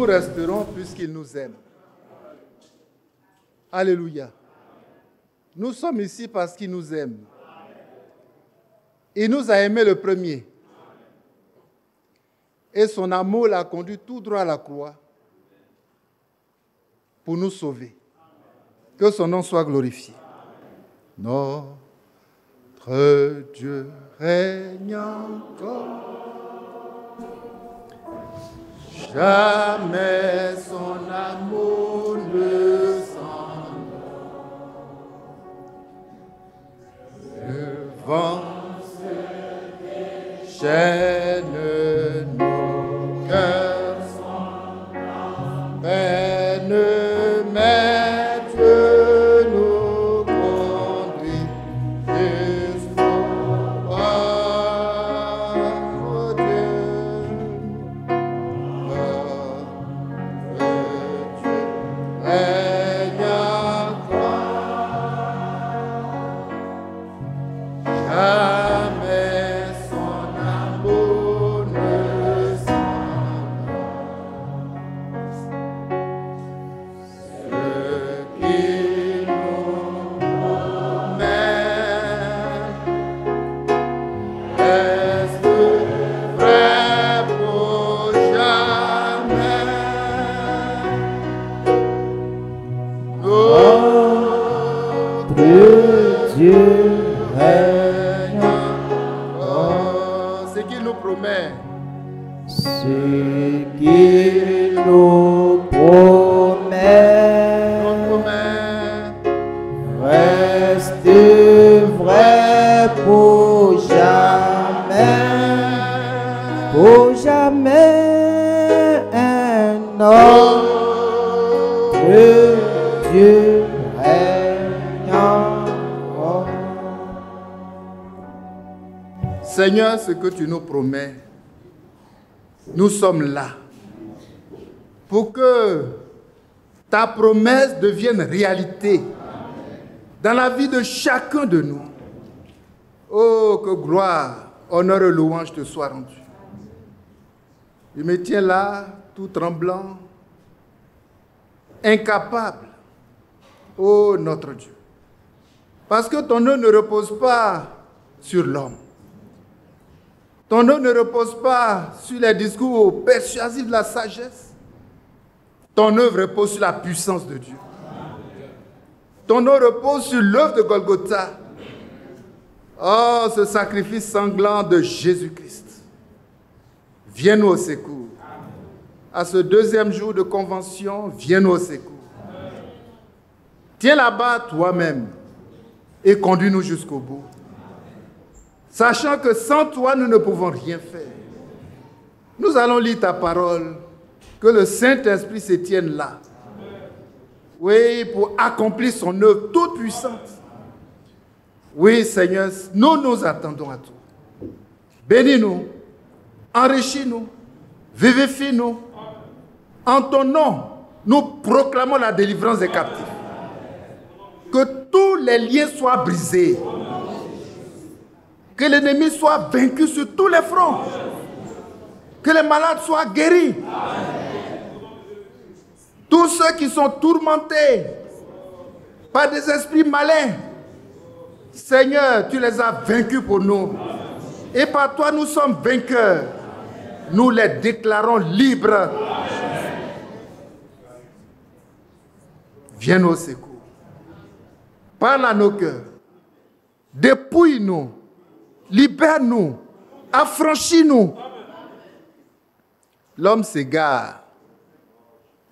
resterons puisqu'il nous aime. Alléluia. Nous sommes ici parce qu'il nous aime. Il nous a aimés le premier. Et son amour l'a conduit tout droit à la croix pour nous sauver. Que son nom soit glorifié. Notre Dieu règne encore. Jamais son amour ne s'en va. Le vent se déchaîne, nos cœurs sont en peine, mais Dieu nous conduit jusqu'au bord. Seigneur, ce que tu nous promets, nous sommes là pour que ta promesse devienne réalité dans la vie de chacun de nous. Oh, que gloire, honneur et louange te soient rendus. Je me tiens là, tout tremblant, incapable. Oh, notre Dieu. Parce que ton œuvre ne repose pas sur l'homme. Ton œuvre ne repose pas sur les discours persuasifs de la sagesse. Ton œuvre repose sur la puissance de Dieu. Ton œuvre repose sur l'œuvre de Golgotha. Oh, ce sacrifice sanglant de Jésus-Christ. Viens-nous au secours. À ce deuxième jour de convention, viens-nous au secours. Tiens là-bas toi-même et conduis-nous jusqu'au bout. Sachant que sans toi, nous ne pouvons rien faire. Nous allons lire ta parole, que le Saint-Esprit se tienne là. Oui, pour accomplir son œuvre toute puissante. Oui, Seigneur, nous nous attendons à toi. Bénis-nous, enrichis-nous, vivifie-nous. En ton nom, nous proclamons la délivrance des captifs. Que tous les liens soient brisés. Que l'ennemi soit vaincu sur tous les fronts. Que les malades soient guéris. Tous ceux qui sont tourmentés par des esprits malins, Seigneur, tu les as vaincus pour nous. Et par toi, nous sommes vainqueurs. Nous les déclarons libres. Viens au secours. Parle à nos cœurs. Dépouille-nous. Libère-nous. Affranchis-nous. L'homme s'égare.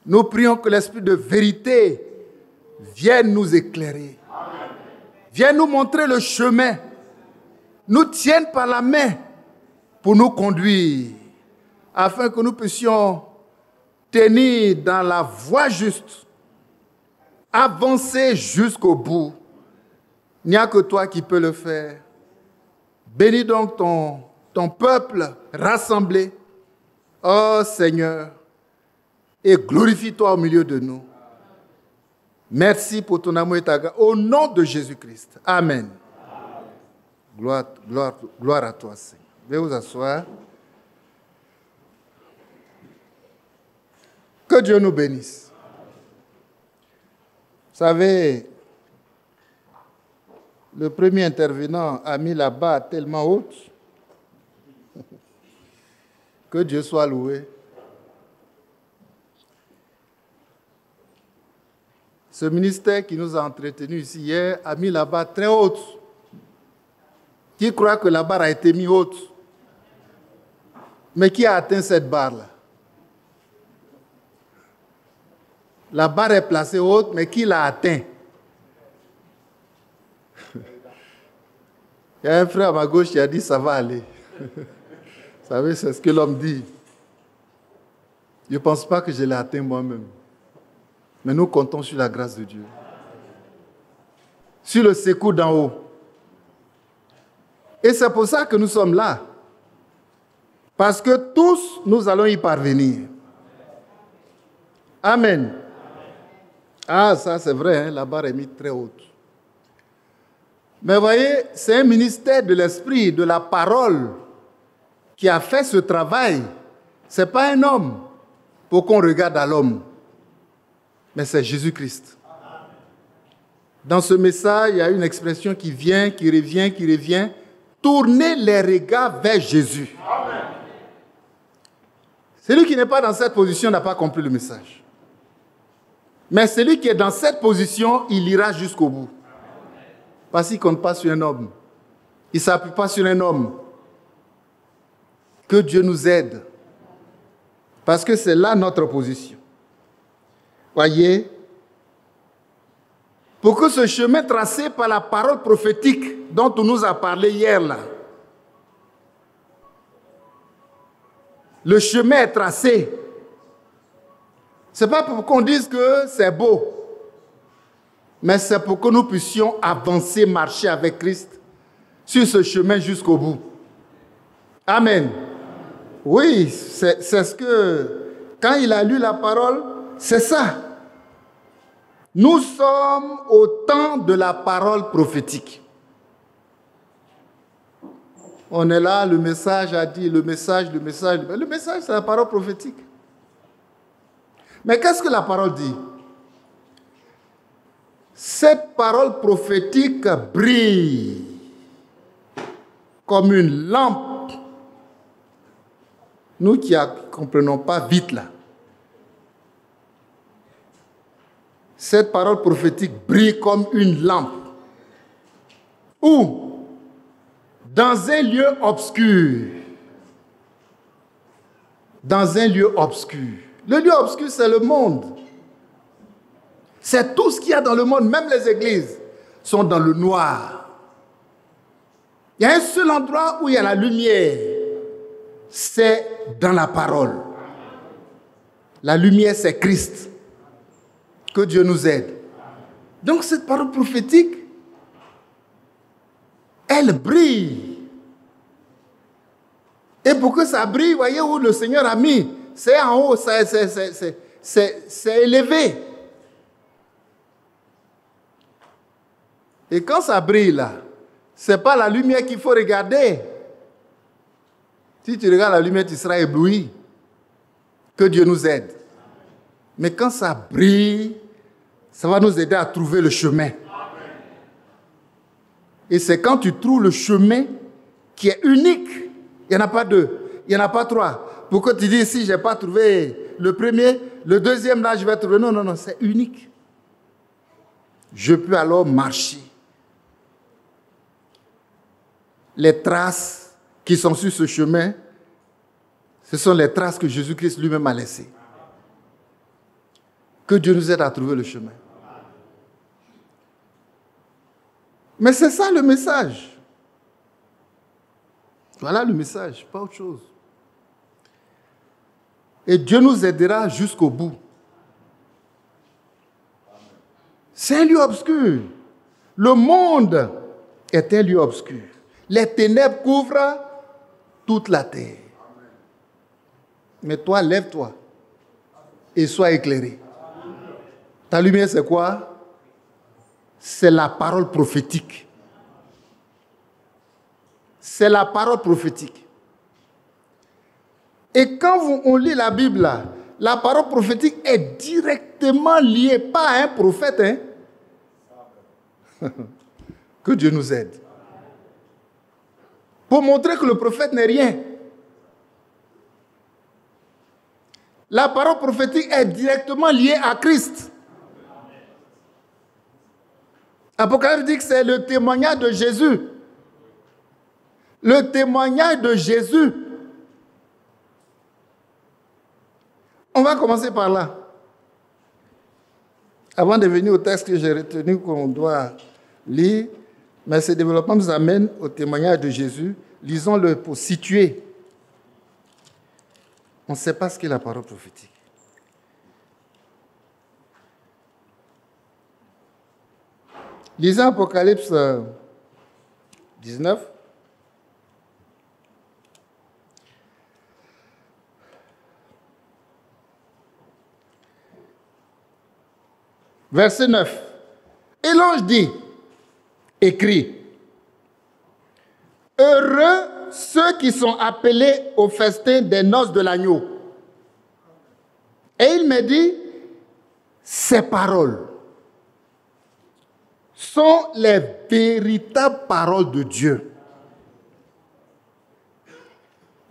Nous prions que l'esprit de vérité vienne nous éclairer. Vienne nous montrer le chemin. Nous tienne par la main pour nous conduire, afin que nous puissions tenir dans la voie juste, avancer jusqu'au bout. Il n'y a que toi qui peux le faire. Bénis donc ton peuple rassemblé. Oh Seigneur, et glorifie-toi au milieu de nous. Merci pour ton amour et ta grâce. Au nom de Jésus-Christ. Amen. Gloire à toi, Seigneur. Veuillez vous asseoir. Que Dieu nous bénisse. Vous savez, le premier intervenant a mis la barre tellement haute. Que Dieu soit loué. Ce ministère qui nous a entretenus ici hier a mis la barre très haute. Qui croit que la barre a été mise haute? Mais qui a atteint cette barre-là? La barre est placée haute, mais qui l'a atteint? Il y a un frère à ma gauche qui a dit ça va aller. Vous savez, c'est ce que l'homme dit. Je ne pense pas que je l'ai atteint moi-même. Mais nous comptons sur la grâce de Dieu. Sur le secours d'en haut. Et c'est pour ça que nous sommes là. Parce que tous, nous allons y parvenir. Amen. Ah, ça c'est vrai, hein, la barre est mise très haute. Mais voyez, c'est un ministère de l'esprit, de la parole, qui a fait ce travail. Ce n'est pas un homme pour qu'on regarde à l'homme. Mais c'est Jésus-Christ. Dans ce message, il y a une expression qui vient, qui revient. Tournez les regards vers Jésus. Amen. Celui qui n'est pas dans cette position n'a pas compris le message. Mais celui qui est dans cette position, il ira jusqu'au bout. Parce qu'il ne compte pas sur un homme. Il ne s'appuie pas sur un homme. Que Dieu nous aide. Parce que c'est là notre position. Voyez, pour que ce chemin tracé par la parole prophétique dont on nous a parlé hier là, le chemin est tracé. Ce n'est pas pour qu'on dise que c'est beau, mais c'est pour que nous puissions avancer, marcher avec Christ sur ce chemin jusqu'au bout. Amen. Oui, c'est ce que, quand il a lu la parole, c'est ça. Nous sommes au temps de la parole prophétique. On est là, le message a dit, le message, c'est la parole prophétique. Mais qu'est-ce que la parole dit? Cette parole prophétique brille comme une lampe. Nous qui ne comprenons pas vite là. Cette parole prophétique brille comme une lampe. Où? Dans un lieu obscur. Dans un lieu obscur. Le lieu obscur, c'est le monde. C'est tout ce qu'il y a dans le monde. Même les églises sont dans le noir. Il y a un seul endroit où il y a la lumière. C'est dans la parole. La lumière, c'est Christ. Que Dieu nous aide. Donc cette parole prophétique, elle brille. Et pour que ça brille, voyez où le Seigneur a mis. C'est en haut, c'est élevé. Et quand ça brille là, ce n'est pas la lumière qu'il faut regarder. Si tu regardes la lumière, tu seras ébloui. Que Dieu nous aide. Mais quand ça brille, ça va nous aider à trouver le chemin. Et c'est quand tu trouves le chemin qui est unique. Il n'y en a pas deux, il n'y en a pas trois. Pourquoi tu dis, si je n'ai pas trouvé le premier, le deuxième là, je vais trouver. Non, non, non, c'est unique. Je peux alors marcher. Les traces qui sont sur ce chemin, ce sont les traces que Jésus-Christ lui-même a laissées. Que Dieu nous aide à trouver le chemin. Mais c'est ça le message. Voilà le message, pas autre chose. Et Dieu nous aidera jusqu'au bout. C'est un lieu obscur. Le monde est un lieu obscur. Les ténèbres couvrent toute la terre. Mais toi, lève-toi et sois éclairé. Ta lumière, c'est quoi? C'est la parole prophétique. C'est la parole prophétique. Et quand on lit la Bible, La parole prophétique est directement liée, pas à un prophète. Que Dieu nous aide. Pour montrer que le prophète n'est rien. La parole prophétique est directement liée à Christ. Apocalypse dit que c'est le témoignage de Jésus. Le témoignage de Jésus. On va commencer par là. Avant de venir au texte que j'ai retenu qu'on doit lire, mais ce développement nous amène au témoignage de Jésus. Lisons-le pour situer. On ne sait pas ce qu'est la parole prophétique. Lisons Apocalypse 19. Verset 9. Et l'ange dit, écrit, heureux ceux qui sont appelés au festin des noces de l'agneau. Et il me dit, ces paroles sont les véritables paroles de Dieu.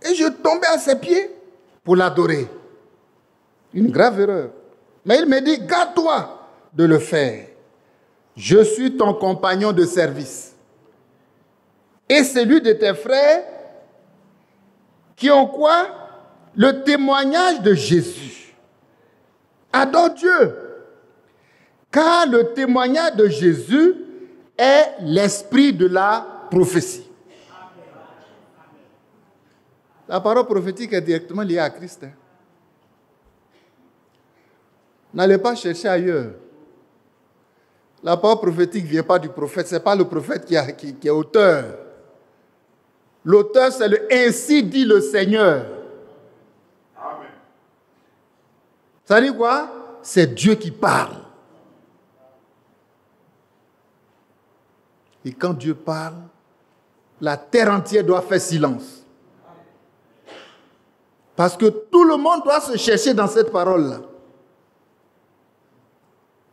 Et je tombais à ses pieds pour l'adorer. Une grave erreur. Mais il me dit, garde-toi de le faire. Je suis ton compagnon de service. Et celui de tes frères qui ont quoi? Le témoignage de Jésus. Adore Dieu. Car le témoignage de Jésus est l'esprit de la prophétie. La parole prophétique est directement liée à Christ. N'allez pas chercher ailleurs. La parole prophétique ne vient pas du prophète. Ce n'est pas le prophète qui est auteur. L'auteur, c'est le « ainsi dit le Seigneur ». Amen. Ça dit quoi? C'est Dieu qui parle. Et quand Dieu parle, la terre entière doit faire silence. Parce que tout le monde doit se chercher dans cette parole-là.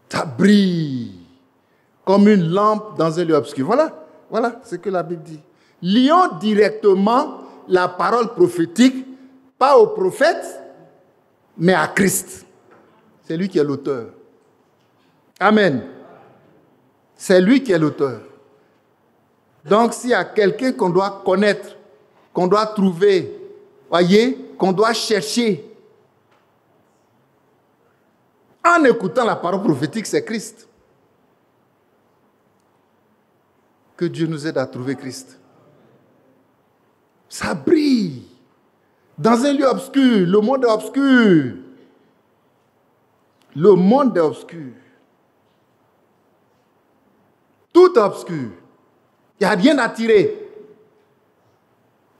Ça brille comme une lampe dans un lieu obscur. Voilà ce que la Bible dit. Lions directement la parole prophétique, pas au prophète, mais à Christ. C'est lui qui est l'auteur. Amen. C'est lui qui est l'auteur. Donc, s'il y a quelqu'un qu'on doit connaître, qu'on doit trouver, voyez, qu'on doit chercher, en écoutant la parole prophétique, c'est Christ. Que Dieu nous aide à trouver Christ. Ça brille. Dans un lieu obscur, le monde est obscur. Le monde est obscur. Tout est obscur. Il n'y a rien à tirer.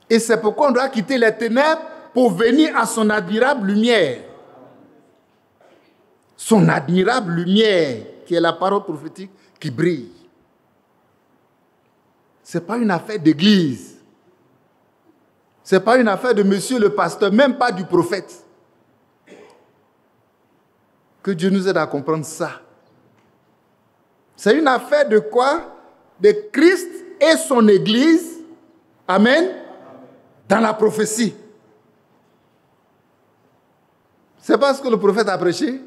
Et c'est pourquoi on doit quitter les ténèbres pour venir à son admirable lumière. Son admirable lumière, qui est la parole prophétique qui brille. Ce n'est pas une affaire d'église. Ce n'est pas une affaire de monsieur le pasteur, même pas du prophète. Que Dieu nous aide à comprendre ça. C'est une affaire de quoi? De Christ et son église. Amen. Dans la prophétie. C'est pas ce que le prophète a prêché.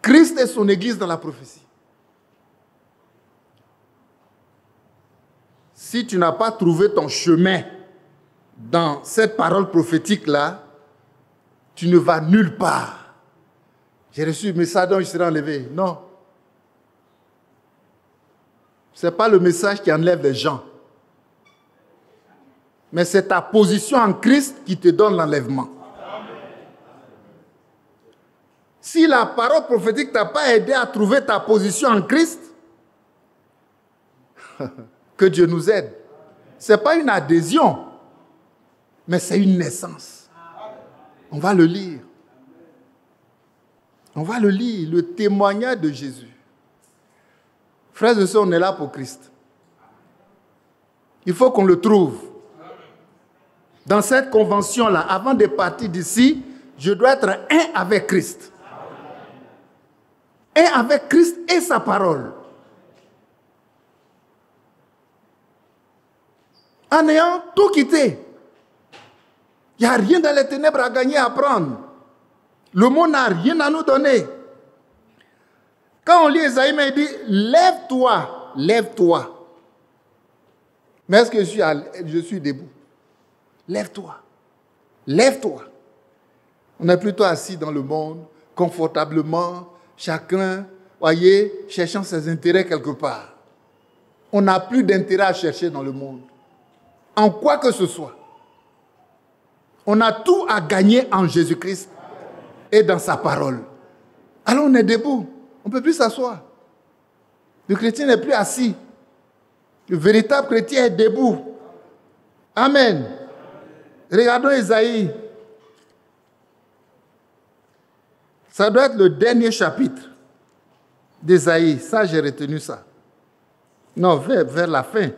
Christ et son église dans la prophétie. Si tu n'as pas trouvé ton chemin dans cette parole prophétique-là, tu ne vas nulle part. J'ai reçu un message dont je serai enlevé. Non. Ce n'est pas le message qui enlève les gens. Mais c'est ta position en Christ qui te donne l'enlèvement. Si la parole prophétique ne t'a pas aidé à trouver ta position en Christ, que Dieu nous aide. Ce n'est pas une adhésion, mais c'est une naissance. On va le lire. On va le lire, le témoignage de Jésus. Frères et sœurs, on est là pour Christ. Il faut qu'on le trouve. Dans cette convention-là, avant de partir d'ici, je dois être un avec Christ. Un avec Christ et sa parole. En ayant tout quitté. Il n'y a rien dans les ténèbres à gagner, à prendre. Le monde n'a rien à nous donner. Quand on lit Ésaïe, il dit, lève-toi, lève-toi. Mais est-ce que je suis debout? Lève-toi, lève-toi. On est plutôt assis dans le monde, confortablement, chacun, voyez, cherchant ses intérêts quelque part. On n'a plus d'intérêt à chercher dans le monde. En quoi que ce soit. On a tout à gagner en Jésus-Christ et dans sa parole. Alors on est debout. On ne peut plus s'asseoir. Le chrétien n'est plus assis. Le véritable chrétien est debout. Amen. Regardons Ésaïe. Ça doit être le dernier chapitre d'Ésaïe. Ça, j'ai retenu ça. Non, vers la fin.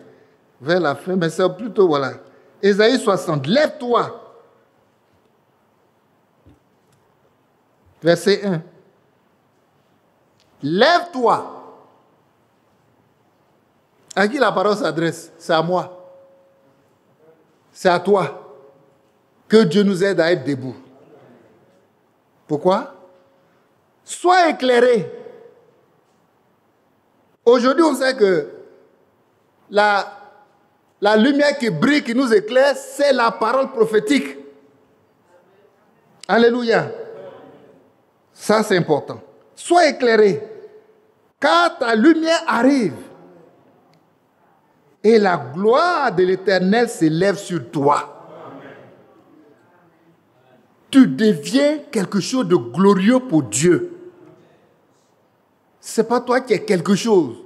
Vers la fin, mais c'est plutôt, voilà. Ésaïe 60. Lève-toi. Verset 1. Lève-toi. À qui la parole s'adresse? C'est à moi. C'est à toi. Que Dieu nous aide à être debout. Pourquoi? Sois éclairé. Aujourd'hui, on sait que la lumière qui brille, qui nous éclaire, c'est la parole prophétique. Alléluia. Ça, c'est important. Sois éclairé, car ta lumière arrive. Et la gloire de l'Éternel s'élève sur toi. Tu deviens quelque chose de glorieux pour Dieu. Ce n'est pas toi qui es quelque chose,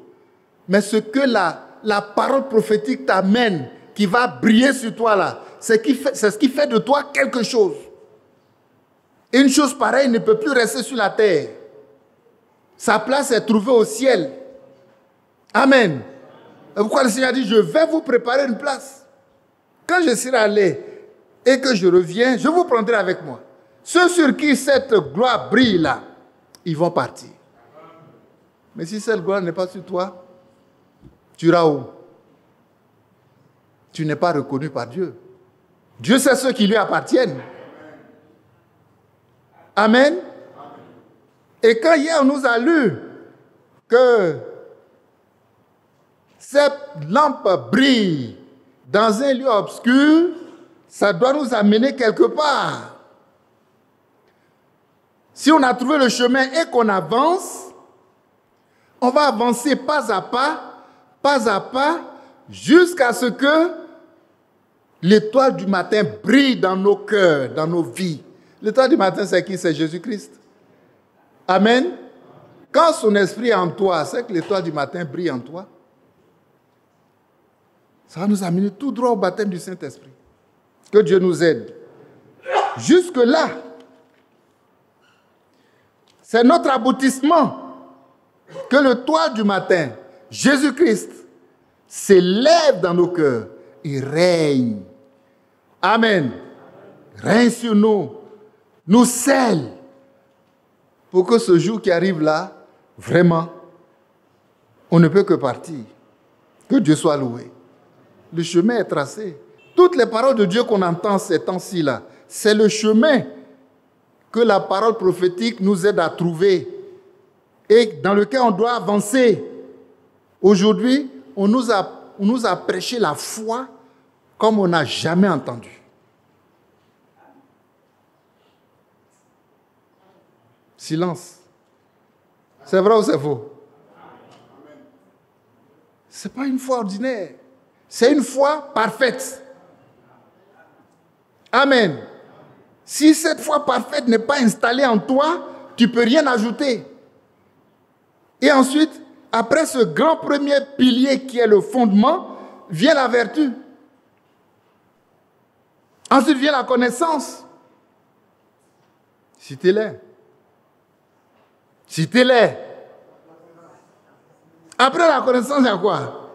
mais ce que la parole prophétique t'amène, qui va briller sur toi là, c'est ce qui fait de toi quelque chose. Et une chose pareille ne peut plus rester sur la terre. Sa place est trouvée au ciel. Amen. Et pourquoi le Seigneur dit, je vais vous préparer une place. Quand je serai allé et que je reviens, je vous prendrai avec moi. Ceux sur qui cette gloire brille là, ils vont partir. Mais si cette gloire n'est pas sur toi, tu iras où? Tu n'es pas reconnu par Dieu. Dieu sait ceux qui lui appartiennent. Amen. Et quand hier on nous a lu que cette lampe brille dans un lieu obscur, ça doit nous amener quelque part. Si on a trouvé le chemin et qu'on avance, on va avancer pas à pas, jusqu'à ce que l'étoile du matin brille dans nos cœurs, dans nos vies. L'étoile du matin, c'est qui? C'est Jésus-Christ. Amen. Quand son esprit est en toi, c'est que l'étoile du matin brille en toi. Ça va nous amener tout droit au baptême du Saint-Esprit. Que Dieu nous aide. Jusque-là, c'est notre aboutissement. Que l'étoile du matin, Jésus-Christ, s'élève dans nos cœurs et règne. Amen. Règne sur nous. Nous scelle. Pour que ce jour qui arrive là, vraiment, on ne peut que partir. Que Dieu soit loué. Le chemin est tracé. Toutes les paroles de Dieu qu'on entend ces temps-ci là, c'est le chemin que la parole prophétique nous aide à trouver et dans lequel on doit avancer. Aujourd'hui, on nous a prêché la foi comme on n'a jamais entendu. Silence. C'est vrai ou c'est faux? Ce n'est pas une foi ordinaire. C'est une foi parfaite. Amen. Si cette foi parfaite n'est pas installée en toi, tu ne peux rien ajouter. Et ensuite, après ce grand premier pilier qui est le fondement, vient la vertu. Ensuite vient la connaissance. Citez-les. Citez-les. Après la connaissance, il y a quoi?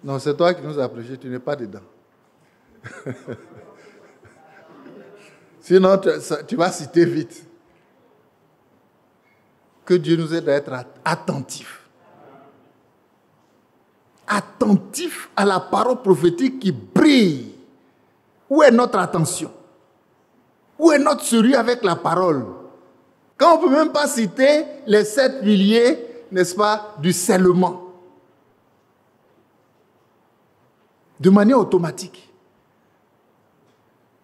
Non, c'est toi qui nous as prêché, tu n'es pas dedans. Sinon, tu vas citer vite. Que Dieu nous aide à être attentifs. Attentifs à la parole prophétique qui brille. Où est notre attention? Où est notre sérieux avec la parole? Quand on ne peut même pas citer les 7 piliers, n'est-ce pas, du scellement. De manière automatique.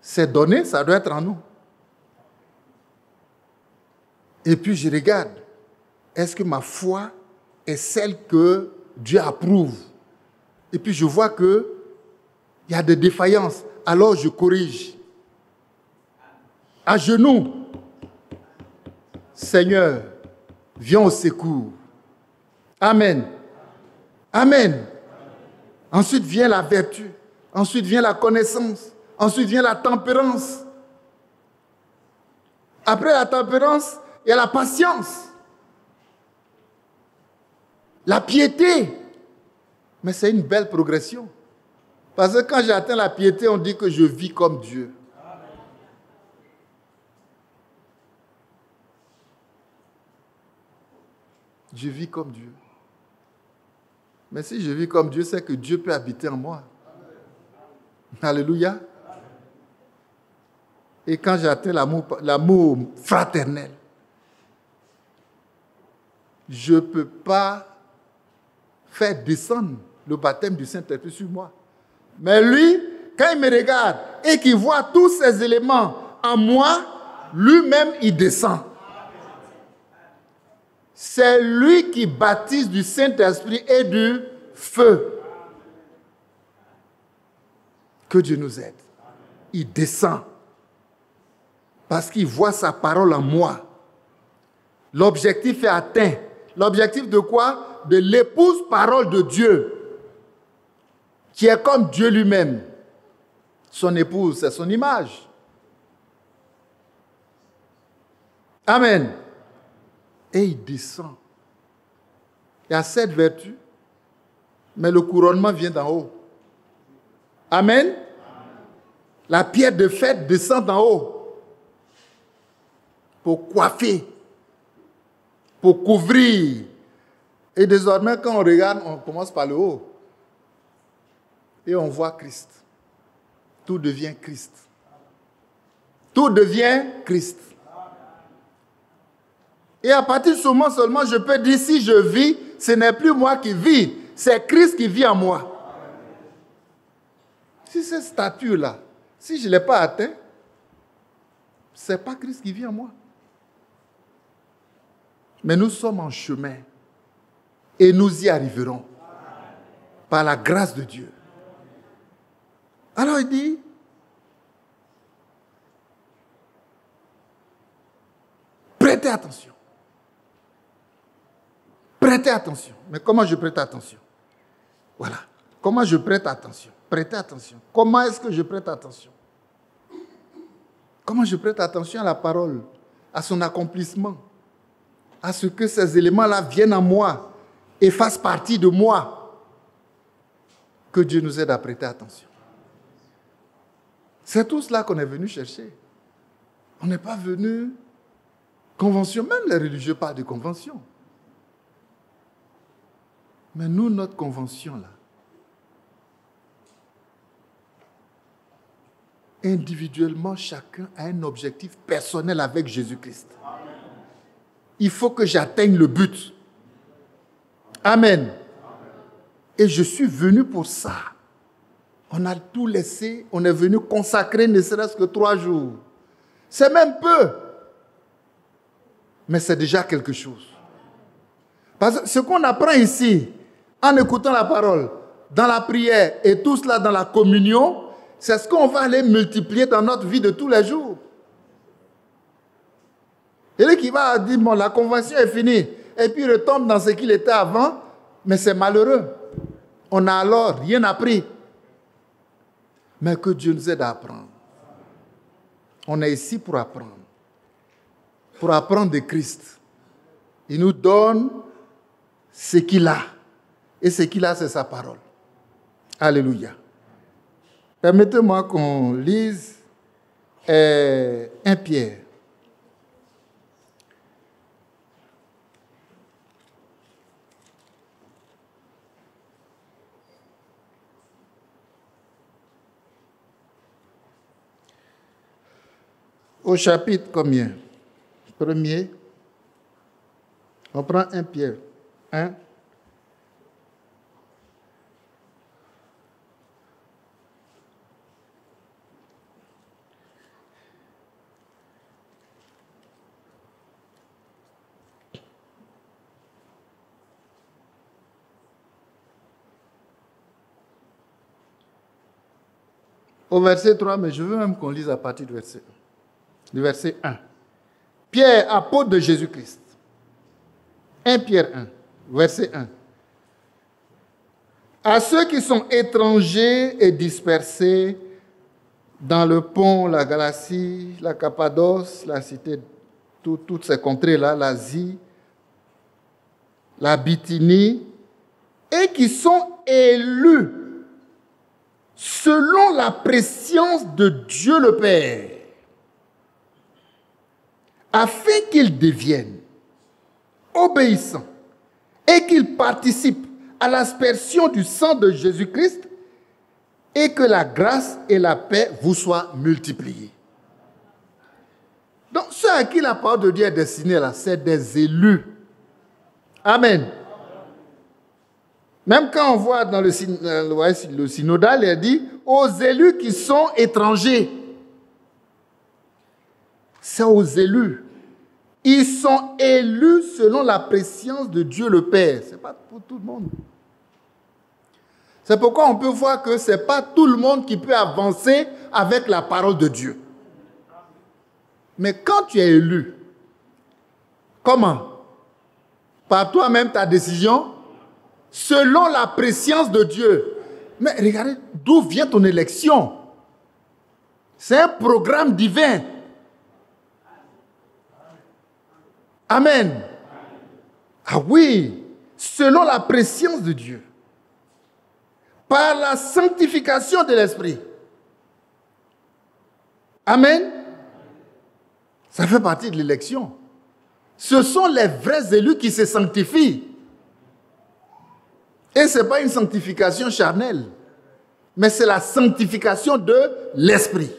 Ces données, ça doit être en nous. Et puis je regarde, est-ce que ma foi est celle que Dieu approuve? Et puis je vois qu'il y a des défaillances, alors je corrige. À genoux, Seigneur, viens au secours. Amen. Amen. Ensuite vient la vertu. Ensuite vient la connaissance. Ensuite vient la tempérance. Après la tempérance, il y a la patience. La piété. Mais c'est une belle progression. Parce que quand j'atteins la piété, on dit que je vis comme Dieu. Je vis comme Dieu. Mais si je vis comme Dieu, c'est que Dieu peut habiter en moi. Alléluia. Et quand j'atteins l'amour fraternel, je ne peux pas faire descendre le baptême du Saint-Esprit sur moi. Mais lui, quand il me regarde et qu'il voit tous ces éléments en moi, lui-même, il descend. C'est lui qui baptise du Saint-Esprit et du feu. Que Dieu nous aide. Il descend. Parce qu'il voit sa parole en moi. L'objectif est atteint. L'objectif de quoi? De l'épouse parole de Dieu, qui est comme Dieu lui-même. Son épouse, c'est son image. Amen. Et il descend. Il y a 7 vertus, mais le couronnement vient d'en haut. Amen. La pierre de fête descend d'en haut pour coiffer, pour couvrir. Et désormais, quand on regarde, on commence par le haut. Et on voit Christ. Tout devient Christ. Tout devient Christ. Et à partir de ce moment seulement, je peux dire, si je vis, ce n'est plus moi qui vis, c'est Christ qui vit en moi. Si cette statue-là, si je ne l'ai pas atteint, ce n'est pas Christ qui vit en moi. Mais nous sommes en chemin et nous y arriverons par la grâce de Dieu. Alors il dit, prêtez attention. Prêtez attention. Mais comment je prête attention? Voilà. Comment je prête attention? Prêtez attention. Comment est-ce que je prête attention? Comment je prête attention à la parole, à son accomplissement, à ce que ces éléments-là viennent en moi et fassent partie de moi? Que Dieu nous aide à prêter attention. C'est tout cela qu'on est venu chercher. On n'est pas venu convention. Même les religieux parlent de convention. Mais nous, notre convention, là, individuellement, chacun a un objectif personnel avec Jésus-Christ. Il faut que j'atteigne le but. Amen. Et je suis venu pour ça. On a tout laissé, on est venu consacrer ne serait-ce que 3 jours. C'est même peu. Mais c'est déjà quelque chose. Parce que ce qu'on apprend ici, en écoutant la parole, dans la prière et tout cela dans la communion, c'est ce qu'on va aller multiplier dans notre vie de tous les jours. Et lui qui va dire, bon, la convention est finie, et puis il retombe dans ce qu'il était avant, mais c'est malheureux. On n'a alors rien appris. Mais que Dieu nous aide à apprendre. On est ici pour apprendre. Pour apprendre de Christ. Il nous donne ce qu'il a. Et ce qu'il a, c'est sa parole. Alléluia. Permettez-moi qu'on lise 1 Pierre. Au chapitre combien? Premier. On prend 1 Pierre 1. Au verset 3, mais je veux même qu'on lise à partir du verset 1. Pierre, apôtre de Jésus-Christ. 1 Pierre 1, verset 1. À ceux qui sont étrangers et dispersés dans le Pont, la Galatie, la Cappadoce, la cité, toutes ces contrées-là, l'Asie, la Bithynie, et qui sont élus selon la préscience de Dieu le Père, afin qu'ils deviennent obéissants et qu'ils participent à l'aspersion du sang de Jésus-Christ et que la grâce et la paix vous soient multipliées. Donc, ceux à qui la parole de Dieu est destinée, là, c'est des élus. Amen. Même quand on voit dans le synodal, il dit aux élus qui sont étrangers. C'est aux élus. Ils sont élus selon la préscience de Dieu le Père. Ce n'est pas pour tout le monde. C'est pourquoi on peut voir que ce n'est pas tout le monde qui peut avancer avec la parole de Dieu. Mais quand tu es élu, comment? Par toi-même ta décision? Selon la préscience de Dieu. Mais regardez, d'où vient ton élection? C'est un programme divin. Amen. Ah oui, selon la préscience de Dieu. Par la sanctification de l'Esprit. Amen. Ça fait partie de l'élection. Ce sont les vrais élus qui se sanctifient. Et ce n'est pas une sanctification charnelle, mais c'est la sanctification de l'Esprit.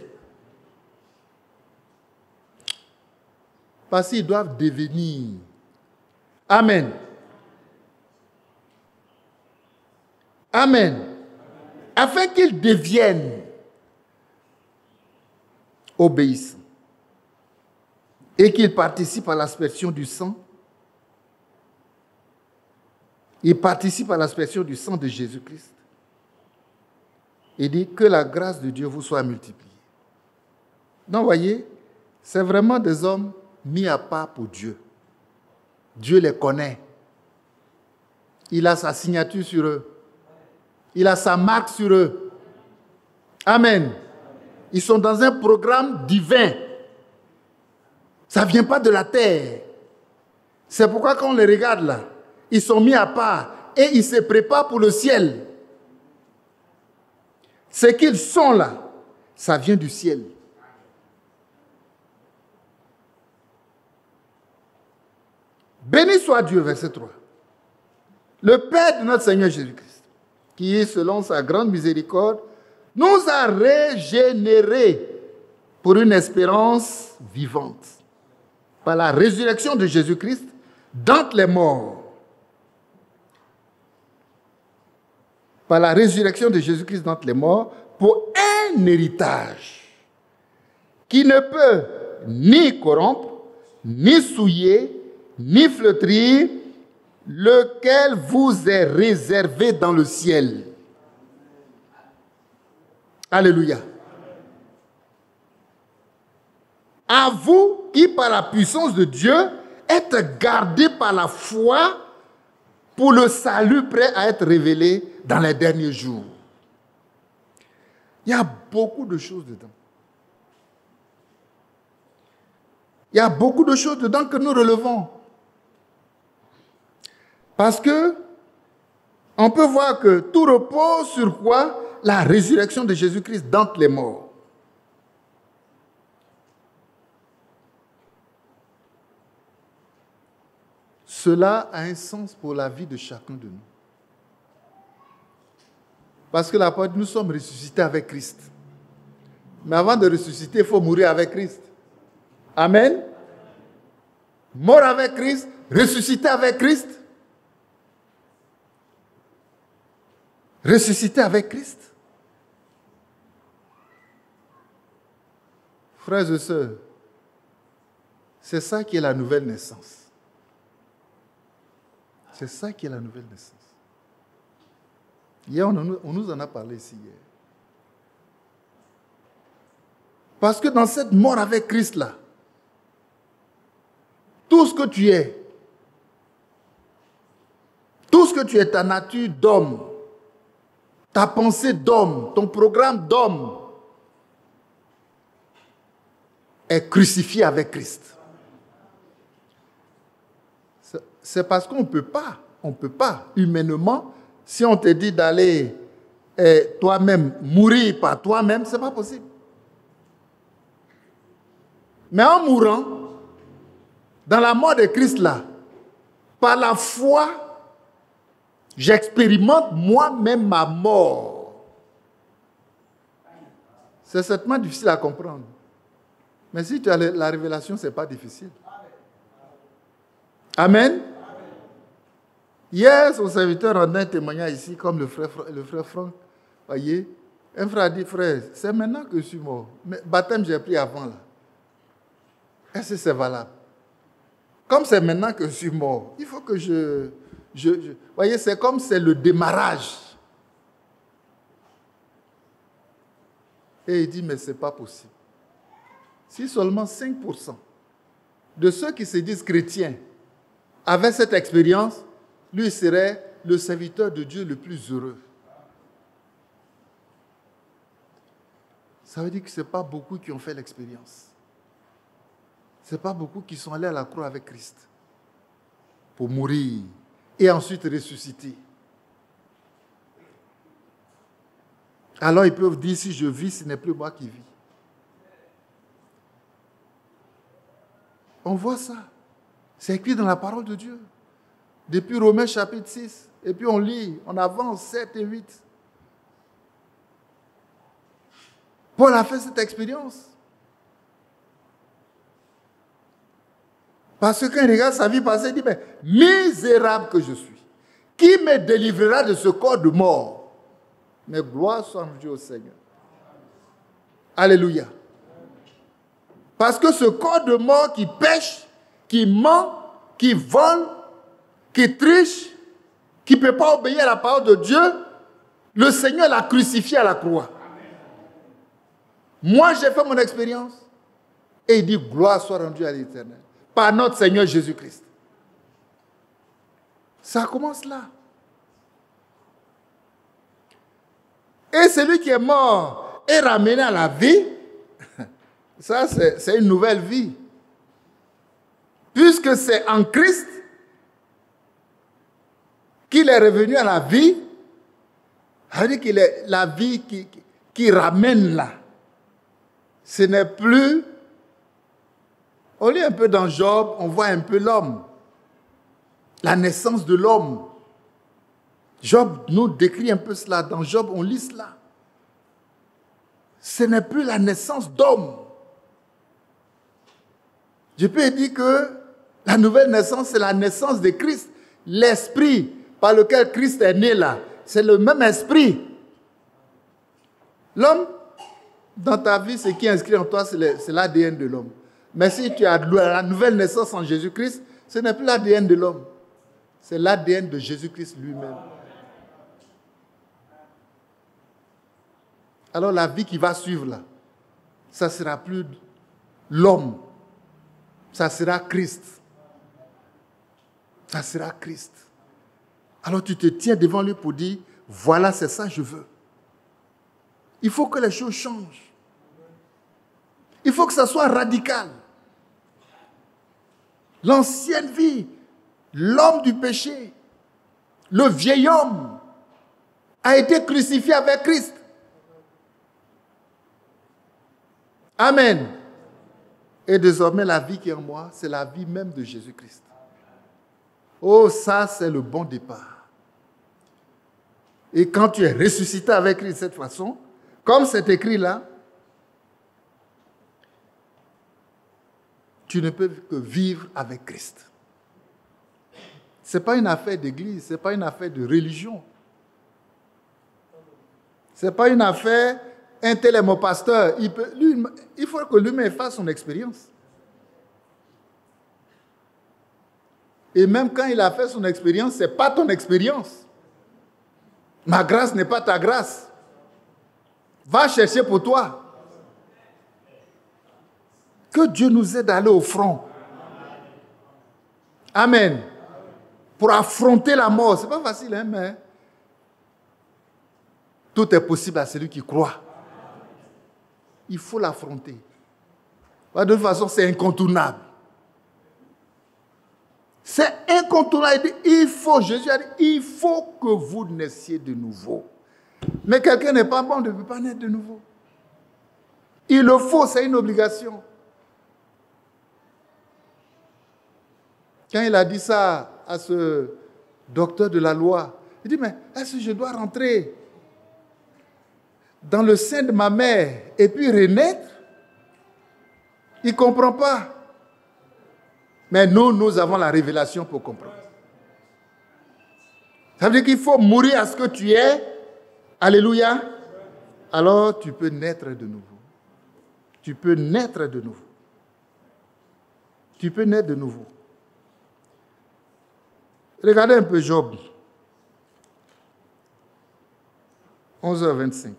Parce qu'ils doivent devenir. Amen. Amen. Afin qu'ils deviennent obéissants et qu'ils participent à l'aspersion du sang. Ils participent à l'aspersion du sang de Jésus-Christ. Il dit que la grâce de Dieu vous soit multipliée. Donc, vous voyez, c'est vraiment des hommes mis à part pour Dieu. Dieu les connaît. Il a sa signature sur eux. Il a sa marque sur eux. Amen. Ils sont dans un programme divin. Ça ne vient pas de la terre. C'est pourquoi quand on les regarde là, ils sont mis à part et ils se préparent pour le ciel. Ce qu'ils sont là, ça vient du ciel. Béni soit Dieu, verset 3. Le Père de notre Seigneur Jésus-Christ, qui, selon sa grande miséricorde, nous a régénérés pour une espérance vivante, par la résurrection de Jésus-Christ d'entre les morts. Par la résurrection de Jésus-Christ d'entre les morts, pour un héritage qui ne peut ni corrompre, ni souiller, ni flétrir, lequel vous est réservé dans le ciel. Alléluia. À vous qui, par la puissance de Dieu, êtes gardés par la foi pour le salut prêt à être révélé dans les derniers jours. Il y a beaucoup de choses dedans. Il y a beaucoup de choses dedans que nous relevons. Parce que on peut voir que tout repose sur quoi? La résurrection de Jésus-Christ d'entre les morts. cela a un sens pour la vie de chacun de nous. Parce que la parole dit, nous sommes ressuscités avec Christ. Mais avant de ressusciter, il faut mourir avec Christ. Amen. Mort avec Christ, ressuscité avec Christ. Ressuscité avec Christ. Frères et sœurs, c'est ça qui est la nouvelle naissance. C'est ça qui est la nouvelle naissance. Hier, on nous en a parlé ici hier. Parce que dans cette mort avec Christ là, tout ce que tu es, ta nature d'homme, ta pensée d'homme, ton programme d'homme, est crucifié avec Christ. C'est parce qu'on ne peut pas, humainement, si on te dit d'aller toi-même mourir par toi-même, ce n'est pas possible. Mais en mourant, dans la mort de Christ là, par la foi, j'expérimente moi-même ma mort. C'est certainement difficile à comprendre. Mais si tu as la révélation, ce n'est pas difficile. Amen. Hier, son serviteur rendait un témoignage ici, comme le frère Franck. Voyez, un frère a dit, frère, c'est maintenant que je suis mort. Mais baptême, j'ai pris avant là. Est-ce que c'est valable? Comme c'est maintenant que je suis mort, il faut que voyez, c'est comme c'est le démarrage. Et il dit, mais ce n'est pas possible. Si seulement 5% de ceux qui se disent chrétiens avaient cette expérience, lui serait le serviteur de Dieu le plus heureux. Ça veut dire que ce n'est pas beaucoup qui ont fait l'expérience. Ce n'est pas beaucoup qui sont allés à la croix avec Christ pour mourir et ensuite ressusciter. Alors ils peuvent dire, si je vis, ce n'est plus moi qui vis. On voit ça. C'est écrit dans la parole de Dieu. Depuis Romains chapitre 6. Et puis on lit, on avance 7 et 8. Paul a fait cette expérience. Parce que quand il regarde sa vie passée, il dit, mais misérable que je suis. Qui me délivrera de ce corps de mort? Mais gloire soit rendue au Seigneur. Alléluia. Parce que ce corps de mort qui pêche, qui ment, qui vole, qui triche, qui ne peut pas obéir à la parole de Dieu, le Seigneur l'a crucifié à la croix. Moi, j'ai fait mon expérience. Et il dit, gloire soit rendue à l'Éternel. Par notre Seigneur Jésus-Christ. Ça commence là. Et celui qui est mort est ramené à la vie, ça c'est une nouvelle vie. Puisque c'est en Christ qu'il est revenu à la vie, ça veut dire qu'il est la vie qui ramène là. Ce n'est plus... On lit un peu dans Job, on voit un peu l'homme. La naissance de l'homme. Job nous décrit un peu cela. Dans Job, on lit cela. Ce n'est plus la naissance d'homme. Je peux dire que la nouvelle naissance, c'est la naissance de Christ. L'esprit par lequel Christ est né là, c'est le même esprit. L'homme, dans ta vie, ce qui est inscrit en toi, c'est l'ADN de l'homme. Mais si tu as la nouvelle naissance en Jésus-Christ, ce n'est plus l'ADN de l'homme. C'est l'ADN de Jésus-Christ lui-même. Alors la vie qui va suivre là, ça ne sera plus l'homme. Ça sera Christ. Ça sera Christ. Alors tu te tiens devant lui pour dire, voilà, c'est ça que je veux. Il faut que les choses changent. Il faut que ça soit radical. L'ancienne vie, l'homme du péché, le vieil homme, a été crucifié avec Christ. Amen. Et désormais, la vie qui est en moi, c'est la vie même de Jésus-Christ. Oh, ça, c'est le bon départ. Et quand tu es ressuscité avec Christ de cette façon, comme c'est écrit là, tu ne peux que vivre avec Christ. Ce n'est pas une affaire d'église, ce n'est pas une affaire de religion. Ce n'est pas une affaire, un tel est mon pasteur. Il faut que lui-même fasse son expérience. Et même quand il a fait son expérience, ce n'est pas ton expérience. Ma grâce n'est pas ta grâce. Va chercher pour toi. Que Dieu nous aide à aller au front. Amen. Pour affronter la mort. Ce n'est pas facile, hein, mais tout est possible à celui qui croit. Il faut l'affronter. De toute façon, c'est incontournable. C'est incontournable. Jésus a dit, il faut que vous naissiez de nouveau. Mais quelqu'un n'est pas bon, ne peut pas naître de nouveau. Il le faut, c'est une obligation. Quand il a dit ça à ce docteur de la loi, il dit, mais est-ce que je dois rentrer dans le sein de ma mère et puis renaître? Il ne comprend pas. Mais nous avons la révélation pour comprendre. Ça veut dire qu'il faut mourir à ce que tu es. Alléluia. Alors tu peux naître de nouveau. Tu peux naître de nouveau. Tu peux naître de nouveau. Regardez un peu Job. 11h25.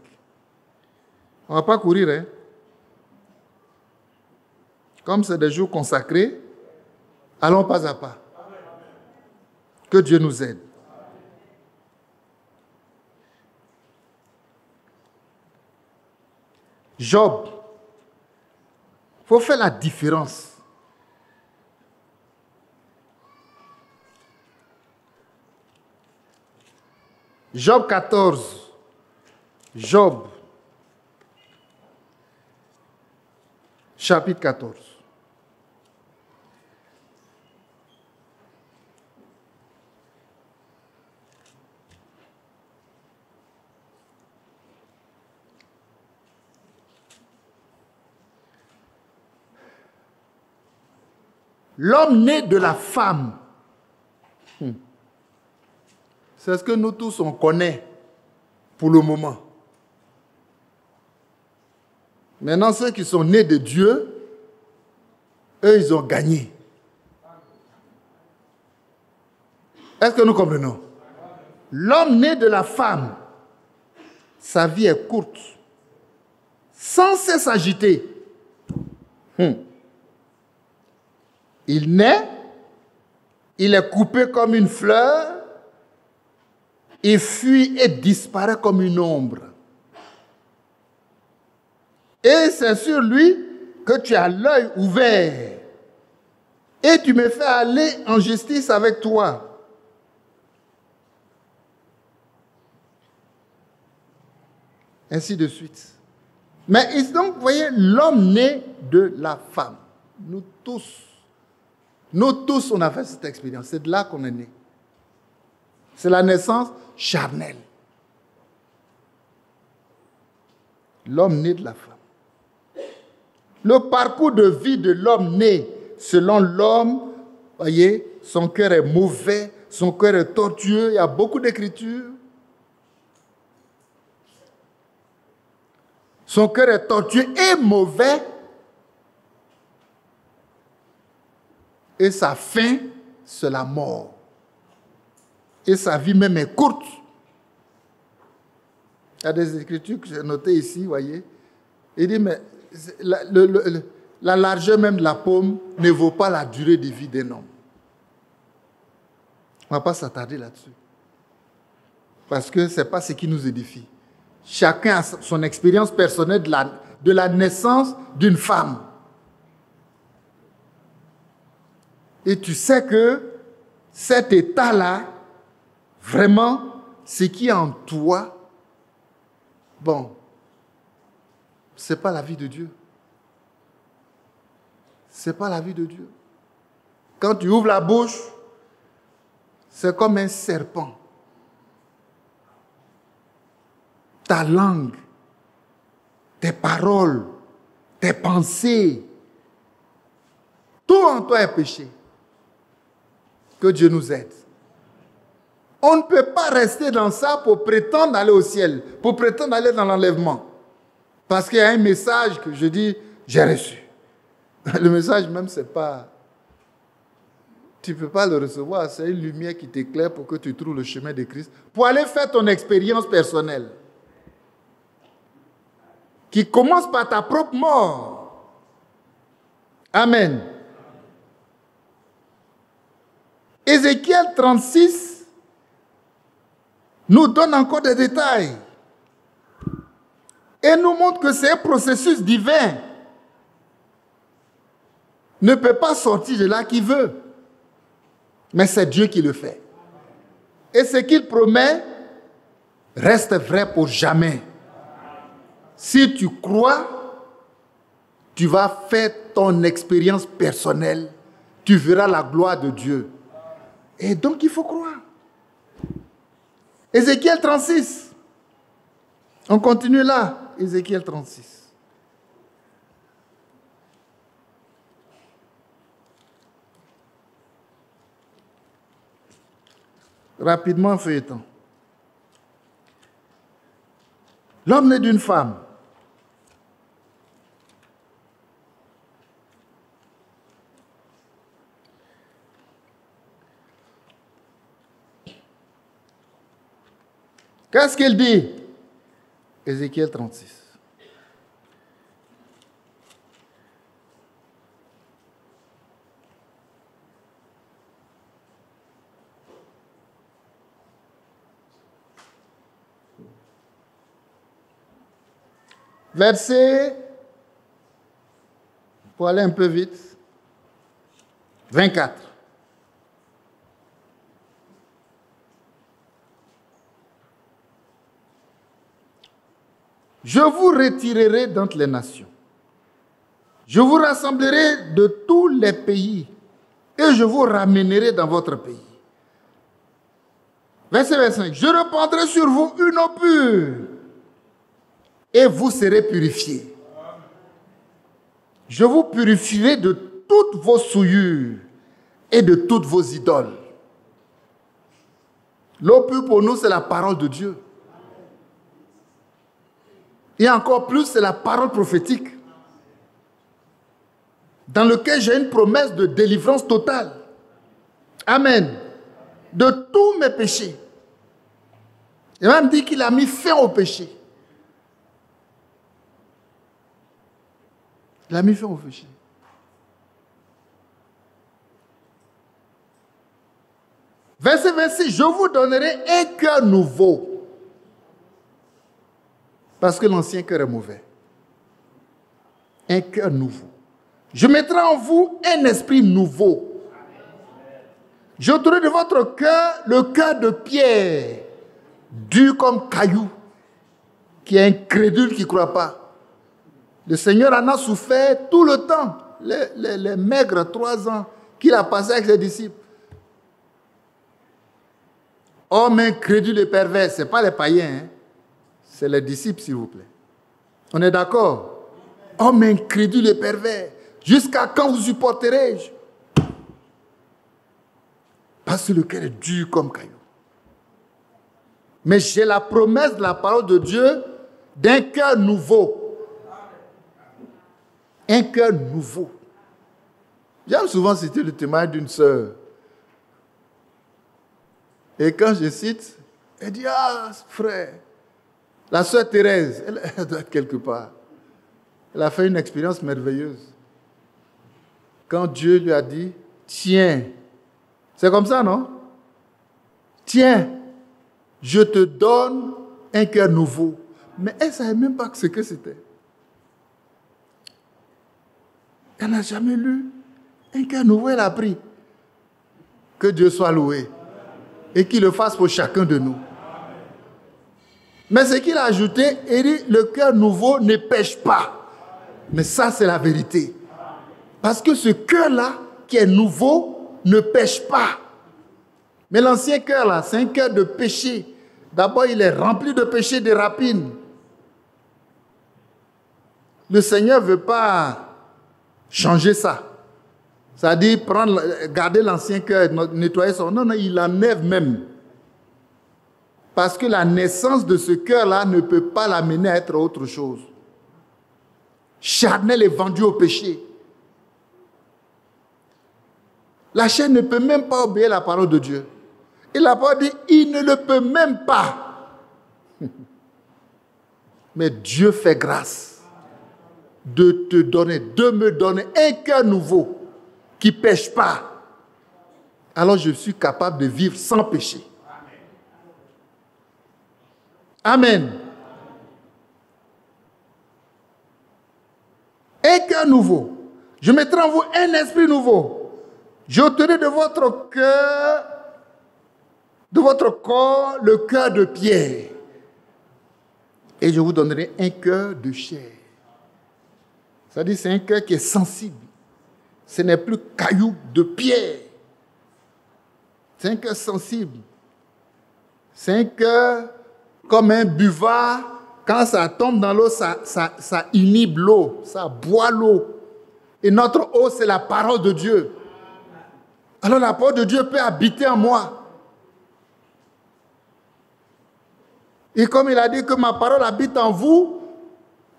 On ne va pas courir, hein. Comme c'est des jours consacrés, allons pas à pas. Que Dieu nous aide. Job. Il faut faire la différence. Job 14. Job. Chapitre 14. L'homme né de la femme. C'est ce que nous tous on connaît pour le moment. Maintenant, ceux qui sont nés de Dieu, eux, ils ont gagné. Est-ce que nous comprenons? L'homme né de la femme, sa vie est courte, sans cesse agitée. Il naît, il est coupé comme une fleur, il fuit et disparaît comme une ombre. Et c'est sur lui que tu as l'œil ouvert. Et tu me fais aller en justice avec toi. Ainsi de suite. Mais donc, vous voyez, l'homme né de la femme. Nous tous, on a fait cette expérience. C'est de là qu'on est né. C'est la naissance charnelle. L'homme né de la femme. Le parcours de vie de l'homme né selon l'homme, voyez, son cœur est mauvais, son cœur est tortueux, il y a beaucoup d'écritures. Son cœur est tortueux et mauvais. Et sa fin, c'est la mort. Et sa vie même est courte. Il y a des écritures que j'ai notées ici, vous voyez. Il dit, mais la largeur même de la paume ne vaut pas la durée de vie d'un homme. On ne va pas s'attarder là-dessus. Parce que ce n'est pas ce qui nous édifie. Chacun a son expérience personnelle de la naissance d'une femme. Et tu sais que cet état-là, vraiment, ce qui est en toi, bon, ce n'est pas la vie de Dieu. Ce n'est pas la vie de Dieu. Quand tu ouvres la bouche, c'est comme un serpent. Ta langue, tes paroles, tes pensées, tout en toi est péché. Que Dieu nous aide. On ne peut pas rester dans ça pour prétendre aller au ciel, pour prétendre aller dans l'enlèvement. Parce qu'il y a un message que je dis, j'ai reçu. Le message même, c'est pas... Tu ne peux pas le recevoir, c'est une lumière qui t'éclaire pour que tu trouves le chemin de Christ, pour aller faire ton expérience personnelle, qui commence par ta propre mort. Amen. Ézéchiel 36 nous donne encore des détails et nous montre que c'est un processus divin. Ne peut pas sortir de là qui veut. Mais c'est Dieu qui le fait. Et ce qu'il promet reste vrai pour jamais. Si tu crois, tu vas faire ton expérience personnelle. Tu verras la gloire de Dieu. Et donc, il faut croire. Ézéchiel 36. On continue là. Ézéchiel 36. Rapidement, feuilleton. L'homme né d'une femme. Qu'est-ce qu'il dit? Ézéchiel 36. Verset, pour aller un peu vite, 24. Je vous retirerai d'entre les nations. Je vous rassemblerai de tous les pays et je vous ramènerai dans votre pays. Verset 25. Je répandrai sur vous une eau pure et vous serez purifiés. Je vous purifierai de toutes vos souillures et de toutes vos idoles. L'eau pure pour nous, c'est la parole de Dieu. Et encore plus, c'est la parole prophétique, dans laquelle j'ai une promesse de délivrance totale. Amen. De tous mes péchés. Il m'a même dit qu'il a mis fin au péché. Il a mis fin au péché. Verset 26, je vous donnerai un cœur nouveau. Parce que l'ancien cœur est mauvais. Un cœur nouveau. Je mettrai en vous un esprit nouveau. J'ôterai de votre cœur le cœur de pierre, dur comme caillou, qui est incrédule, qui ne croit pas. Le Seigneur en a souffert tout le temps, les maigres 3 ans qu'il a passé avec ses disciples. Homme incrédule et pervers, ce n'est pas les païens, hein? C'est les disciples, s'il vous plaît. On est d'accord? Homme incrédule et pervers, jusqu'à quand vous supporterez-je? Parce que le cœur est dur comme caillou. Mais j'ai la promesse de la parole de Dieu d'un cœur nouveau. Un cœur nouveau. J'aime souvent citer le témoignage d'une sœur. Et quand je cite, elle dit, ah, frère, la sœur Thérèse, elle doit être quelque part. Elle a fait une expérience merveilleuse. Quand Dieu lui a dit, tiens, c'est comme ça, non? Tiens, je te donne un cœur nouveau. Mais elle ne savait même pas ce que c'était. Elle n'a jamais lu. Un cœur nouveau, elle a pris. Que Dieu soit loué. Et qu'il le fasse pour chacun de nous. Mais ce qu'il a ajouté, il dit, le cœur nouveau ne pêche pas. Mais ça, c'est la vérité. Parce que ce cœur-là, qui est nouveau, ne pêche pas. Mais l'ancien cœur, là, c'est un cœur de péché. D'abord, il est rempli de péché, de rapines. Le Seigneur ne veut pas changer ça. C'est-à-dire garder l'ancien cœur, nettoyer son... Non, il enlève même. Parce que la naissance de ce cœur-là ne peut pas l'amener à être autre chose. Charnel est vendu au péché. La chair ne peut même pas obéir à la parole de Dieu. Et la parole dit, il ne le peut même pas. Mais Dieu fait grâce de te donner, de me donner un cœur nouveau qui ne pêche pas. Alors je suis capable de vivre sans péché. Amen. Un cœur nouveau. Je mettrai en vous un esprit nouveau. J'ôterai de votre cœur, de votre corps, le cœur de pierre. Et je vous donnerai un cœur de chair. C'est-à-dire c'est un cœur qui est sensible. Ce n'est plus caillou de pierre. C'est un cœur sensible. C'est un cœur comme un buvard. Quand ça tombe dans l'eau, ça inhibe l'eau, ça boit l'eau. Et notre eau, c'est la parole de Dieu. Alors la parole de Dieu peut habiter en moi. Et comme il a dit que ma parole habite en vous,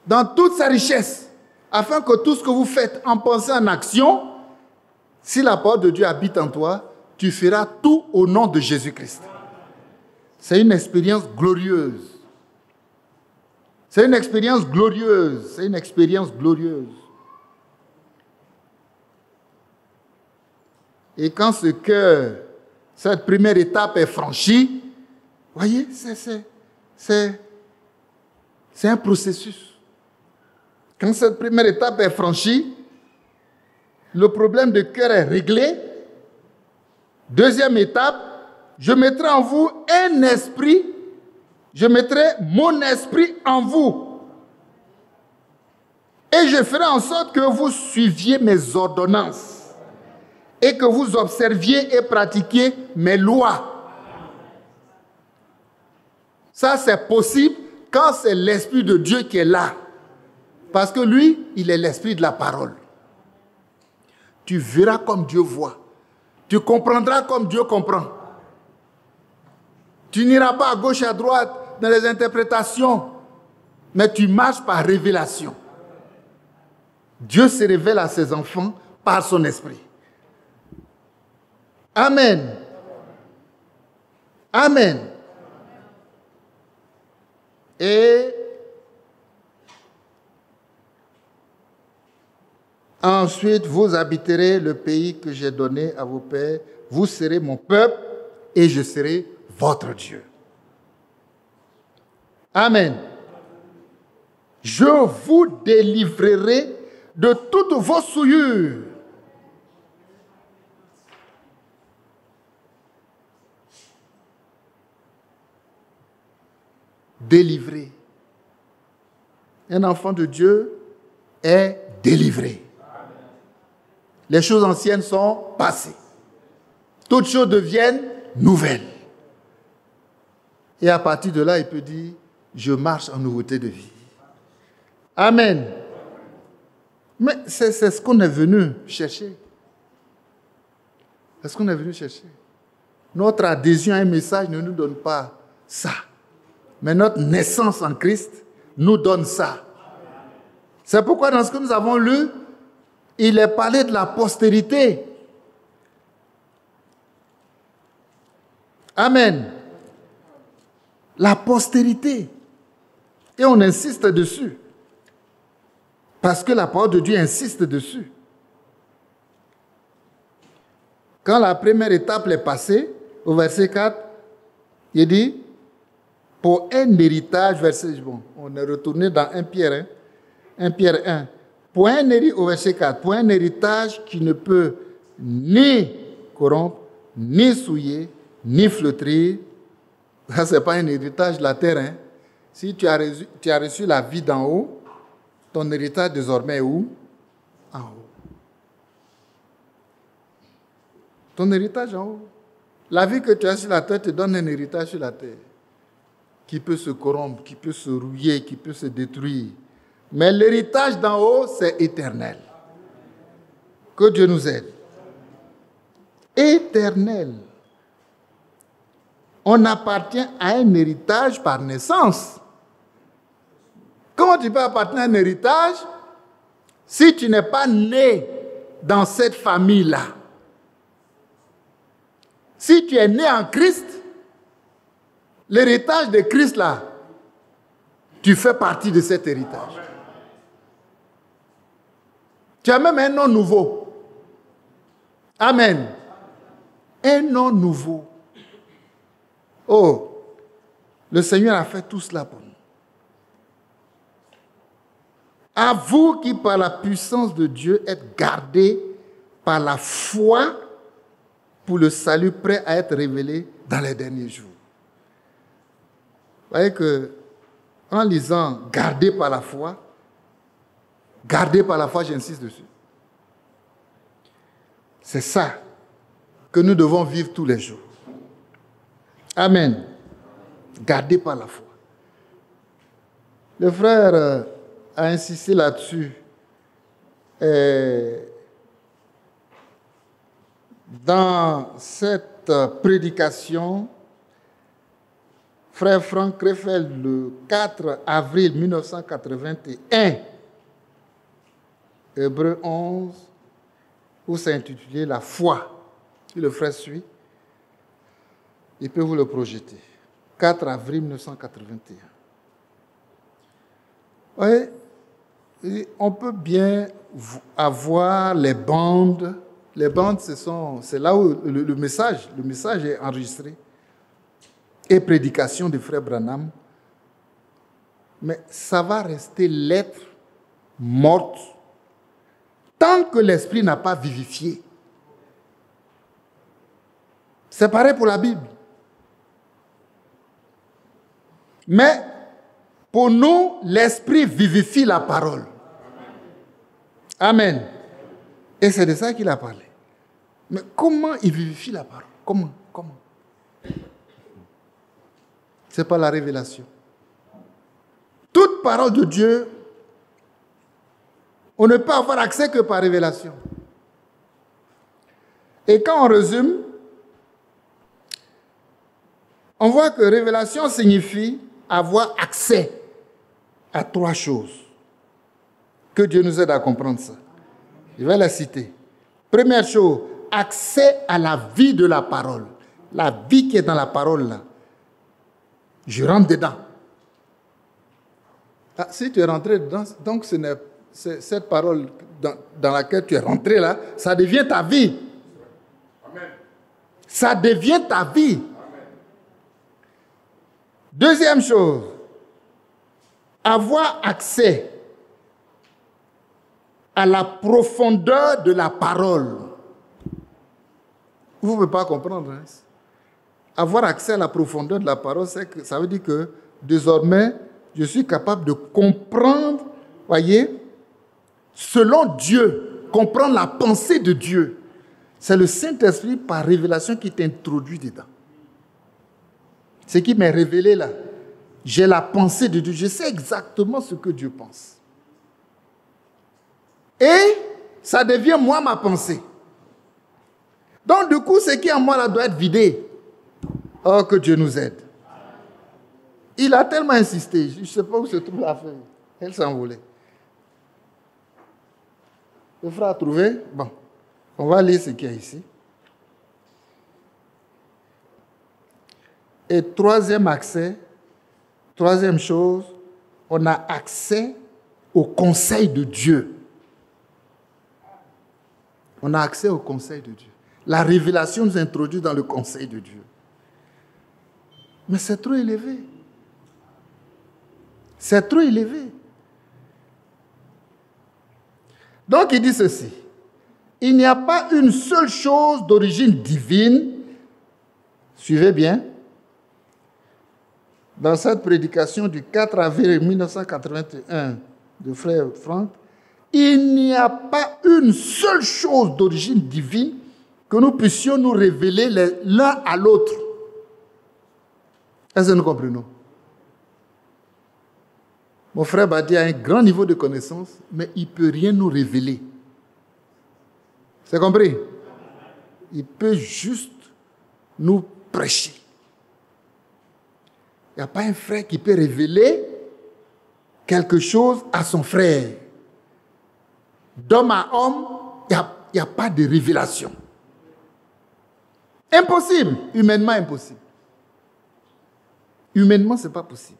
dans toute sa richesse, afin que tout ce que vous faites en pensée, en action, si la parole de Dieu habite en toi, tu feras tout au nom de Jésus-Christ. C'est une expérience glorieuse. C'est une expérience glorieuse. C'est une expérience glorieuse. Et quand ce cœur, cette première étape est franchie, voyez, c'est un processus. Quand cette première étape est franchie, le problème de cœur est réglé. Deuxième étape, je mettrai en vous un esprit, je mettrai mon esprit en vous. Et je ferai en sorte que vous suiviez mes ordonnances et que vous observiez et pratiquiez mes lois. Ça, c'est possible quand c'est l'Esprit de Dieu qui est là. Parce que lui, il est l'Esprit de la parole. Tu verras comme Dieu voit. Tu comprendras comme Dieu comprend. Tu n'iras pas à gauche et à droite dans les interprétations, mais tu marches par révélation. Dieu se révèle à ses enfants par son esprit. Amen. Amen. Et ensuite, vous habiterez le pays que j'ai donné à vos pères. Vous serez mon peuple et je serai votre Dieu. Amen. Je vous délivrerai de toutes vos souillures. Délivré. Un enfant de Dieu est délivré. Les choses anciennes sont passées. Toutes choses deviennent nouvelles. Et à partir de là, il peut dire, je marche en nouveauté de vie. Amen. Mais c'est ce qu'on est venu chercher. C'est ce qu'on est venu chercher. Notre adhésion à un message ne nous donne pas ça. Mais notre naissance en Christ nous donne ça. C'est pourquoi dans ce que nous avons lu, il est parlé de la postérité. Amen. La postérité. Et on insiste dessus. Parce que la parole de Dieu insiste dessus. Quand la première étape est passée, au verset 4, il dit, pour un héritage, on est retourné dans 1 Pierre, 1 Pierre 1. Pour un héritage, au verset 4, pour un héritage qui ne peut ni corrompre, ni souiller, ni flétrir. Ça, ce n'est pas un héritage de la terre. Hein. Si tu as reçu la vie d'en haut, ton héritage désormais est où? En haut. Ton héritage en haut. La vie que tu as sur la terre te donne un héritage sur la terre qui peut se corrompre, qui peut se rouiller, qui peut se détruire. Mais l'héritage d'en haut, c'est éternel. Que Dieu nous aide. Éternel. On appartient à un héritage par naissance. Comment tu peux appartenir à un héritage si tu n'es pas né dans cette famille-là? Si tu es né en Christ, l'héritage de Christ là, tu fais partie de cet héritage. Tu as même un nom nouveau. Amen. Un nom nouveau. Oh, le Seigneur a fait tout cela pour nous. À vous qui, par la puissance de Dieu, êtes gardés par la foi pour le salut prêt à être révélé dans les derniers jours. Vous voyez que, en lisant « gardés par la foi », j'insiste dessus. C'est ça que nous devons vivre tous les jours. Amen. Gardés par la foi. Le frère a insisté là-dessus. Dans cette prédication, frère Frank Krefeld, le 4 avril 1981, Hébreux 11, où c'est intitulé « La foi ». Si le frère suit, il peut vous le projeter. 4 avril 1981. Oui, on peut bien avoir les bandes. Les bandes, c'est là où le message est enregistré. Et prédication de frère Branham. Mais ça va rester lettre morte tant que l'esprit n'a pas vivifié. C'est pareil pour la Bible. Mais pour nous, l'esprit vivifie la parole. Amen. Et c'est de ça qu'il a parlé. Mais comment il vivifie la parole? Comment? C'est par la révélation. Toute parole de Dieu, on ne peut avoir accès que par révélation. Et quand on résume, on voit que révélation signifie avoir accès à 3 choses. Que Dieu nous aide à comprendre ça. Je vais la citer. Première chose, accès à la vie de la parole. La vie qui est dans la parole là. Je rentre dedans. Ah, si tu es rentré dedans, donc c'est cette parole dans laquelle tu es rentré là, ça devient ta vie. Amen. Ça devient ta vie. Amen. Deuxième chose, avoir accès à la profondeur de la parole. Vous ne pouvez pas comprendre. Hein? Avoir accès à la profondeur de la parole, ça veut dire que désormais, je suis capable de comprendre, voyez, selon Dieu, comprendre la pensée de Dieu. C'est le Saint-Esprit par révélation qui t'introduit dedans. Ce qui m'est révélé là, j'ai la pensée de Dieu, je sais exactement ce que Dieu pense. Et ça devient moi ma pensée. Donc du coup, ce qui est en moi là doit être vidé. Oh, que Dieu nous aide. Il a tellement insisté, je ne sais pas où se trouve la feuille. Elle s'est envolée. Le frère a trouvé? Bon, on va lire ce qu'il y a ici. Et troisième chose, on a accès au conseil de Dieu. On a accès au conseil de Dieu. La révélation nous introduit dans le conseil de Dieu. Mais c'est trop élevé. C'est trop élevé. Donc il dit ceci. Il n'y a pas une seule chose d'origine divine. Suivez bien. Dans cette prédication du 4 avril 1981 de frère Frank, il n'y a pas une seule chose d'origine divine que nous puissions nous révéler l'un à l'autre. Est-ce que nous comprenons? Mon frère Badi a un grand niveau de connaissance, mais il ne peut rien nous révéler. C'est compris? Il peut juste nous prêcher. Il n'y a pas un frère qui peut révéler quelque chose à son frère. D'homme à homme, il n'y a pas de révélation. Impossible. Humainement impossible. Humainement, ce n'est pas possible.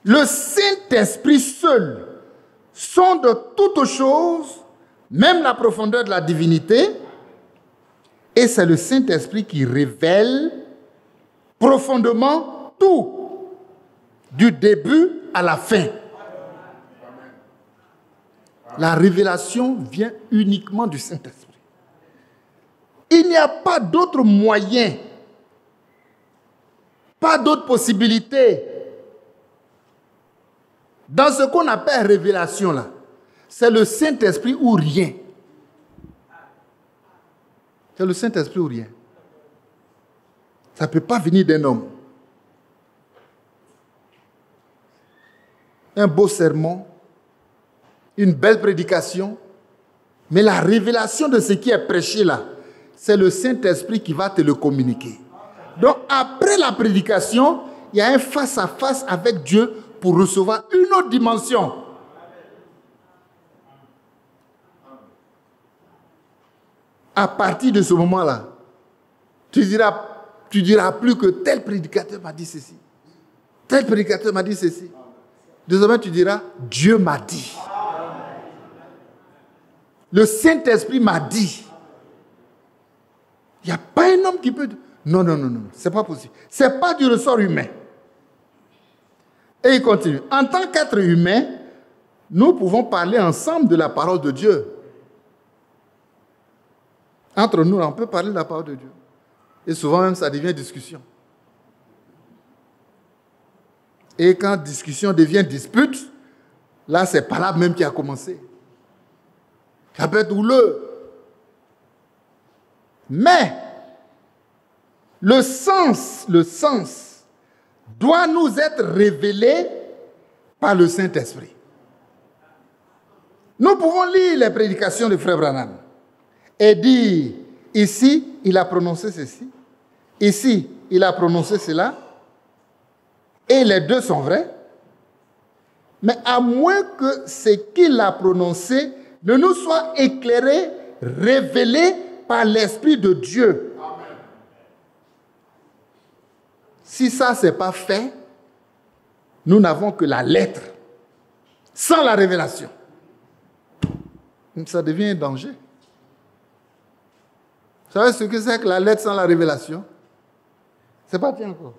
Le Saint-Esprit seul sonde toutes choses, même la profondeur de la divinité, et c'est le Saint-Esprit qui révèle profondément tout, du début à la fin. La révélation vient uniquement du Saint-Esprit. Il n'y a pas d'autre moyen, pas d'autre possibilité. Dans ce qu'on appelle révélation là, c'est le Saint-Esprit ou rien. C'est le Saint-Esprit ou rien. Ça ne peut pas venir d'un homme. Un beau sermon, une belle prédication, mais la révélation de ce qui est prêché là, c'est le Saint-Esprit qui va te le communiquer. Donc après la prédication, il y a un face-à-face avec Dieu pour recevoir une autre dimension. À partir de ce moment-là, tu diras plus que tel prédicateur m'a dit ceci. Tel prédicateur m'a dit ceci. Désormais, tu diras, Dieu m'a dit. Le Saint-Esprit m'a dit. Il n'y a pas un homme qui peut... Non, ce n'est pas possible. Ce n'est pas du ressort humain. Et il continue. En tant qu'être humain, nous pouvons parler ensemble de la parole de Dieu. Entre nous, on peut parler de la parole de Dieu. Et souvent même, ça devient discussion. Et quand discussion devient dispute, là, c'est pas là même qui a commencé. Ça peut être houleux. Mais, le sens doit nous être révélé par le Saint-Esprit. Nous pouvons lire les prédications de Frère Branham et dire, ici, il a prononcé ceci, ici, il a prononcé cela, et les deux sont vrais, mais à moins que ce qu'il a prononcé ne nous soit éclairé, révélé par l'Esprit de Dieu. Amen. Si ça, ce n'est pas fait, nous n'avons que la lettre, sans la révélation. Ça devient un danger. Vous savez ce que c'est que la lettre sans la révélation? C'est pas bien encore.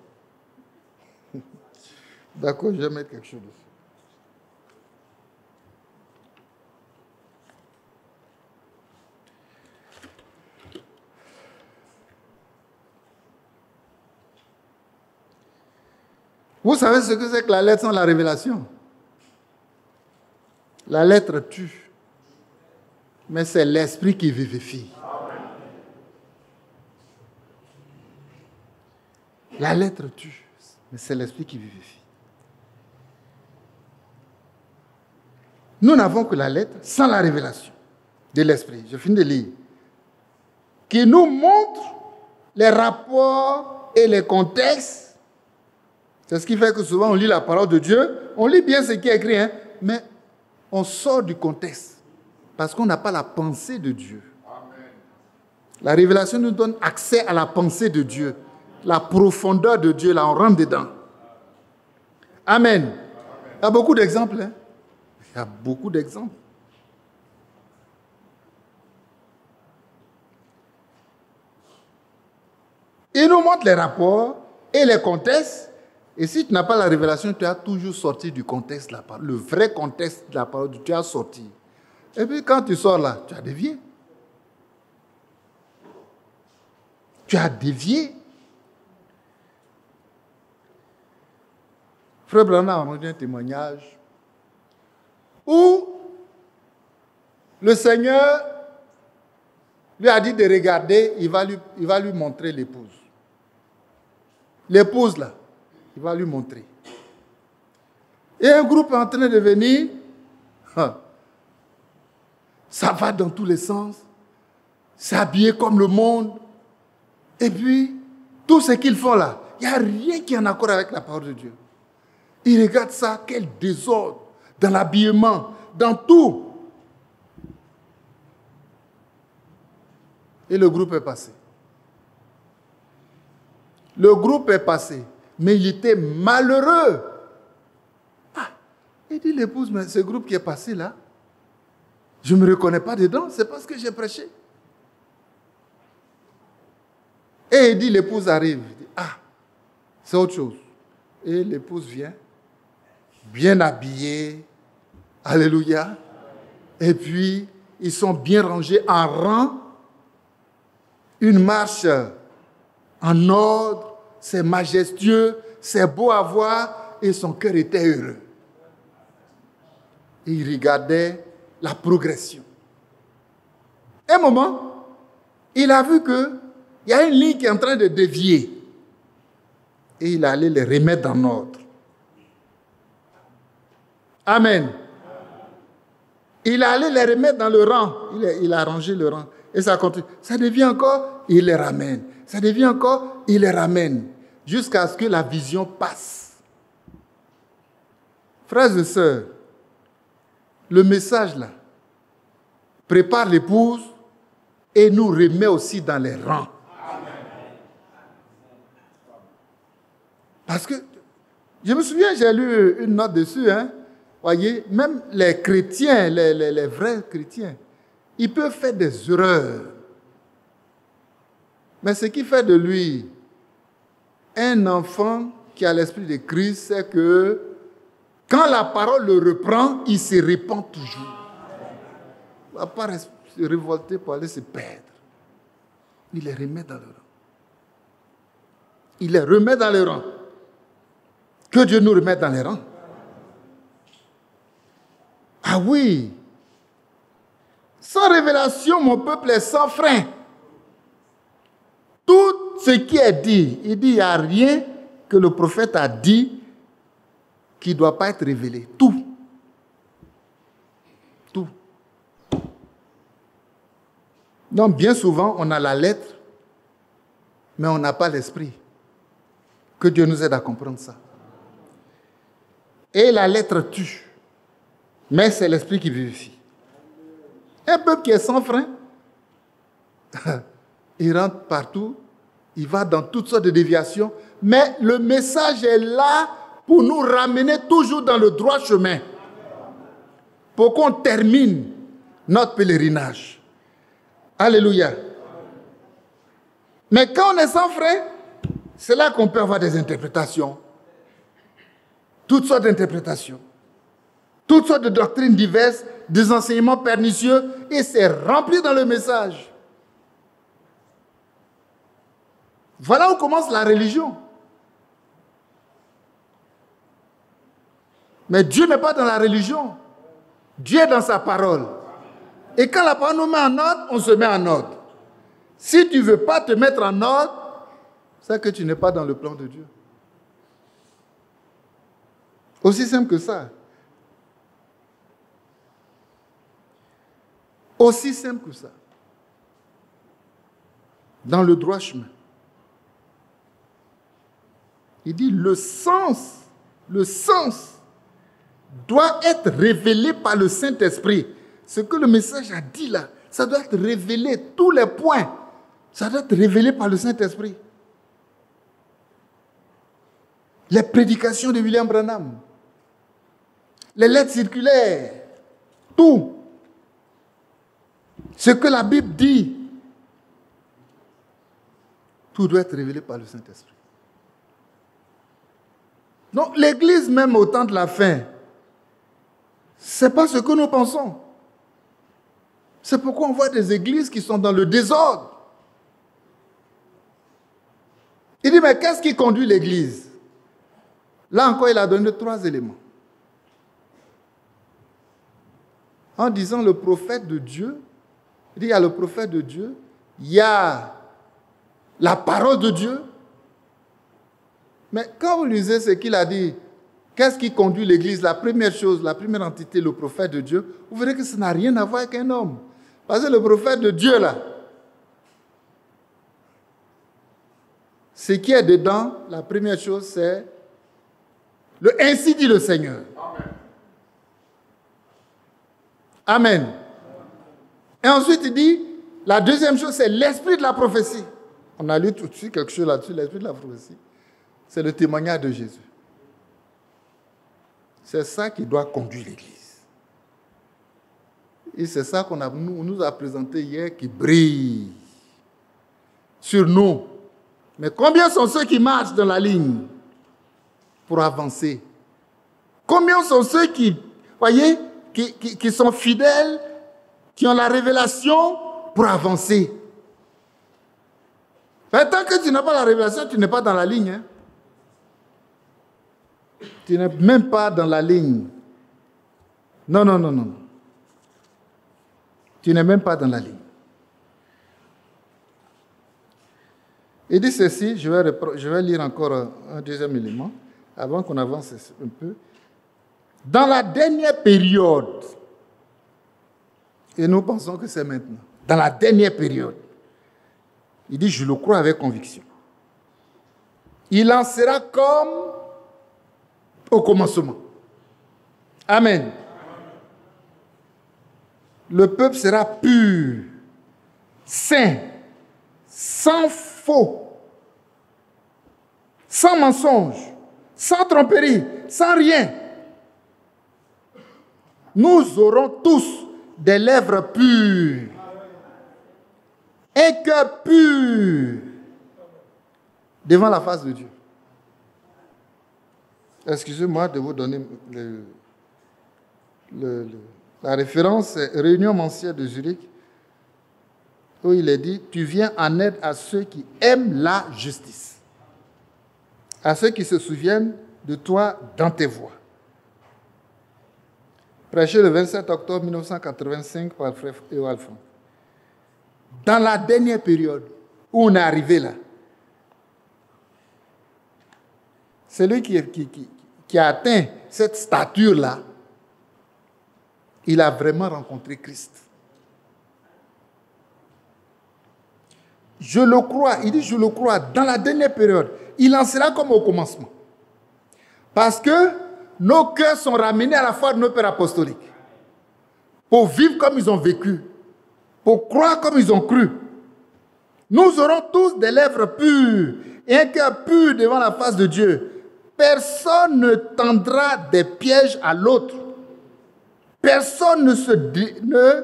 D'accord, je vais mettre quelque chose dessus. Vous savez ce que c'est que la lettre sans la révélation? La lettre tue, mais c'est l'esprit qui vivifie. La lettre tue, mais c'est l'esprit qui vivifie. Nous n'avons que la lettre sans la révélation de l'esprit. Je finis de lire. Qui nous montre les rapports et les contextes. C'est ce qui fait que souvent on lit la parole de Dieu, on lit bien ce qui est écrit, hein, mais on sort du contexte parce qu'on n'a pas la pensée de Dieu. Amen. La révélation nous donne accès à la pensée de Dieu, la profondeur de Dieu, là on rentre dedans. Amen. Amen. Il y a beaucoup d'exemples. Hein? Il y a beaucoup d'exemples. Il nous montre les rapports et les contextes. Et si tu n'as pas la révélation, tu as toujours sorti du contexte de la parole. Le vrai contexte de la parole, tu as sorti. Et puis quand tu sors là, tu as dévié. Tu as dévié. Frère Branham a rendu un témoignage où le Seigneur lui a dit de regarder, il va lui montrer l'épouse. L'épouse là, il va lui montrer. Et un groupe est en train de venir, ça va dans tous les sens, c'est habillé comme le monde. Et puis, tout ce qu'ils font là, il n'y a rien qui est en accord avec la parole de Dieu. Ils regardent ça, quel désordre, dans l'habillement, dans tout. Et le groupe est passé. Le groupe est passé, mais il était malheureux. Il dit l'épouse, mais ce groupe qui est passé là, je ne me reconnais pas dedans, c'est parce que j'ai prêché. Et il dit, l'épouse arrive. Il dit, c'est autre chose. Et l'épouse vient, bien habillée. Alléluia. Et puis, ils sont bien rangés en rang. Une marche en ordre. C'est majestueux, c'est beau à voir. Et son cœur était heureux. Et il regardait la progression. Un moment, il a vu qu'il y a une ligne qui est en train de dévier. Et il allait les remettre en ordre. Amen. Il allait les remettre dans le rang. Il a rangé le rang. Et ça continue. Ça devient encore, il les ramène. Ça devient encore, il les ramène. Jusqu'à ce que la vision passe. Frères et sœurs, le message là prépare l'épouse et nous remet aussi dans les rangs. Parce que, je me souviens, j'ai lu une note dessus, voyez, même les chrétiens, les vrais chrétiens, ils peuvent faire des erreurs. Mais ce qui fait de lui un enfant qui a l'esprit de Christ, c'est que quand la parole le reprend, il se répand toujours. Il ne va pas se révolter pour aller se perdre. Il les remet dans le rang. Il les remet dans le rang. Que Dieu nous remette dans les rangs. Ah oui. Sans révélation, mon peuple est sans frein. Tout ce qui est dit, il dit, il n'y a rien que le prophète a dit qui ne doit pas être révélé. Tout. Tout. Donc, bien souvent, on a la lettre, mais on n'a pas l'esprit. Que Dieu nous aide à comprendre ça. Et la lettre tue, mais c'est l'esprit qui vivifie. Un peuple qui est sans frein, il rentre partout, il va dans toutes sortes de déviations, mais le message est là pour nous ramener toujours dans le droit chemin, pour qu'on termine notre pèlerinage. Alléluia. Mais quand on est sans frein, c'est là qu'on peut avoir des interprétations. Toutes sortes d'interprétations. Toutes sortes de doctrines diverses, des enseignements pernicieux, et c'est rempli dans le message. Voilà où commence la religion. Mais Dieu n'est pas dans la religion. Dieu est dans sa parole. Et quand la parole nous met en ordre, on se met en ordre. Si tu ne veux pas te mettre en ordre, c'est que tu n'es pas dans le plan de Dieu. Aussi simple que ça. Aussi simple que ça. Dans le droit chemin. Il dit le sens doit être révélé par le Saint-Esprit. Ce que le message a dit là, ça doit être révélé, tous les points. Ça doit être révélé par le Saint-Esprit. Les prédications de William Branham, les lettres circulaires, tout. Ce que la Bible dit, tout doit être révélé par le Saint-Esprit. Donc l'Église, même au temps de la fin, ce n'est pas ce que nous pensons. C'est pourquoi on voit des églises qui sont dans le désordre. Il dit, mais qu'est-ce qui conduit l'Église? Là encore, il a donné 3 éléments. En disant le prophète de Dieu, il dit, il y a le prophète de Dieu, il y a la parole de Dieu. Mais quand vous lisez ce qu'il a dit, qu'est-ce qui conduit l'Église? La première chose, la première entité, le prophète de Dieu, vous verrez que ça n'a rien à voir avec un homme. Parce que le prophète de Dieu, là, ce qui est dedans, la première chose, c'est le ainsi dit le Seigneur. Amen. Et ensuite, il dit, la deuxième chose, c'est l'esprit de la prophétie. On a lu tout de suite quelque chose là-dessus, l'esprit de la prophétie. C'est le témoignage de Jésus. C'est ça qui doit conduire l'Église. Et c'est ça qu'on nous a présenté hier qui brille sur nous. Mais combien sont ceux qui marchent dans la ligne pour avancer? Combien sont ceux qui, voyez, qui sont fidèles, qui ont la révélation pour avancer? Mais tant que tu n'as pas la révélation, tu n'es pas dans la ligne. Hein? Tu n'es même pas dans la ligne. Non, non, non, non. Tu n'es même pas dans la ligne. Il dit ceci, je vais lire encore un deuxième élément, avant qu'on avance un peu. Dans la dernière période, et nous pensons que c'est maintenant, dans la dernière période, il dit, je le crois avec conviction. Il en sera comme au commencement. Amen. Le peuple sera pur, saint, sans faux, sans mensonge, sans tromperie, sans rien. Nous aurons tous des lèvres pures, un cœur pur devant la face de Dieu. Excusez-moi de vous donner la référence, c'est Réunion mensuelle de Zurich, où il est dit, tu viens en aide à ceux qui aiment la justice, à ceux qui se souviennent de toi dans tes voies. Prêché le 27 octobre 1985 par le frère Éoal Franck. Dans la dernière période où on est arrivé là, celui qui a atteint cette stature-là, il a vraiment rencontré Christ. Je le crois, il dit je le crois, dans la dernière période, il en sera comme au commencement. Parce que nos cœurs sont ramenés à la foi de nos pères apostoliques. Pour vivre comme ils ont vécu. Pour croire comme ils ont cru. Nous aurons tous des lèvres pures et un cœur pur devant la face de Dieu. Personne ne tendra des pièges à l'autre. Personne ne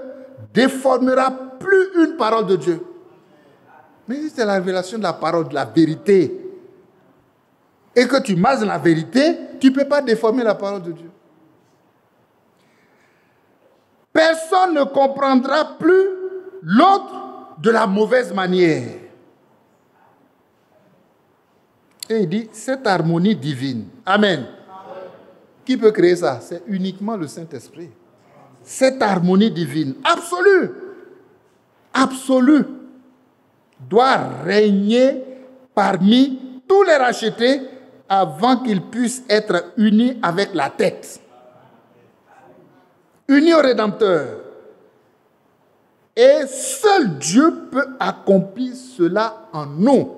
déformera plus une parole de Dieu. Mais si c'est la révélation de la parole, de la vérité, et que tu marches dans la vérité, tu ne peux pas déformer la parole de Dieu. Personne ne comprendra plus l'autre de la mauvaise manière. Et il dit, cette harmonie divine. Amen. Amen. Qui peut créer ça? C'est uniquement le Saint-Esprit. Cette harmonie divine, absolue, absolue, doit régner parmi tous les rachetés avant qu'ils puissent être unis avec la tête. Unis au Rédempteur. Et seul Dieu peut accomplir cela en nous.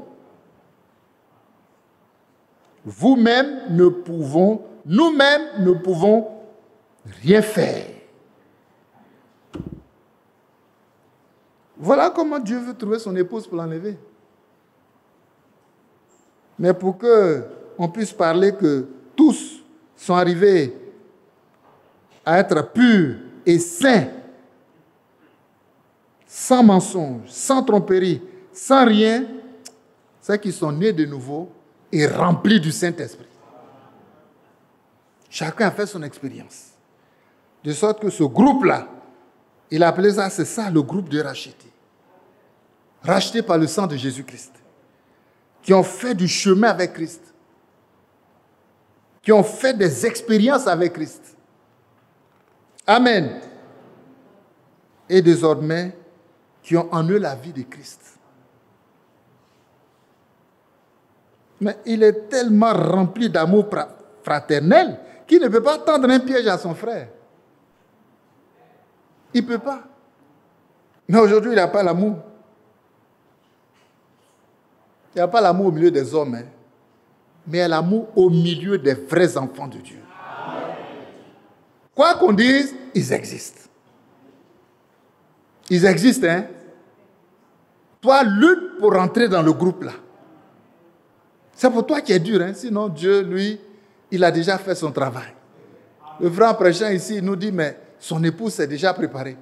Nous-mêmes ne pouvons rien faire. Voilà comment Dieu veut trouver son épouse pour l'enlever. Mais pour qu'on puisse parler que tous sont arrivés à être purs et saints, sans mensonge, sans tromperie, sans rien, c'est qu'ils sont nés de nouveau et remplis du Saint-Esprit. Chacun a fait son expérience. De sorte que ce groupe-là, il a appelé ça, c'est ça le groupe de rachetés. Rachetés par le sang de Jésus-Christ. Qui ont fait du chemin avec Christ. Qui ont fait des expériences avec Christ. Amen. Et désormais, qui ont en eux la vie de Christ. Mais il est tellement rempli d'amour fraternel qu'il ne peut pas tendre un piège à son frère. Il ne peut pas. Mais aujourd'hui, il n'a pas l'amour. Il n'y a pas l'amour au milieu des hommes, hein, mais il y a l'amour au milieu des vrais enfants de Dieu. Quoi qu'on dise, ils existent. Ils existent, hein. Toi, lutte pour rentrer dans le groupe là. C'est pour toi qui est dur, hein. Sinon Dieu, lui, il a déjà fait son travail. Le frère prêchant ici, il nous dit, mais son épouse s'est déjà préparée.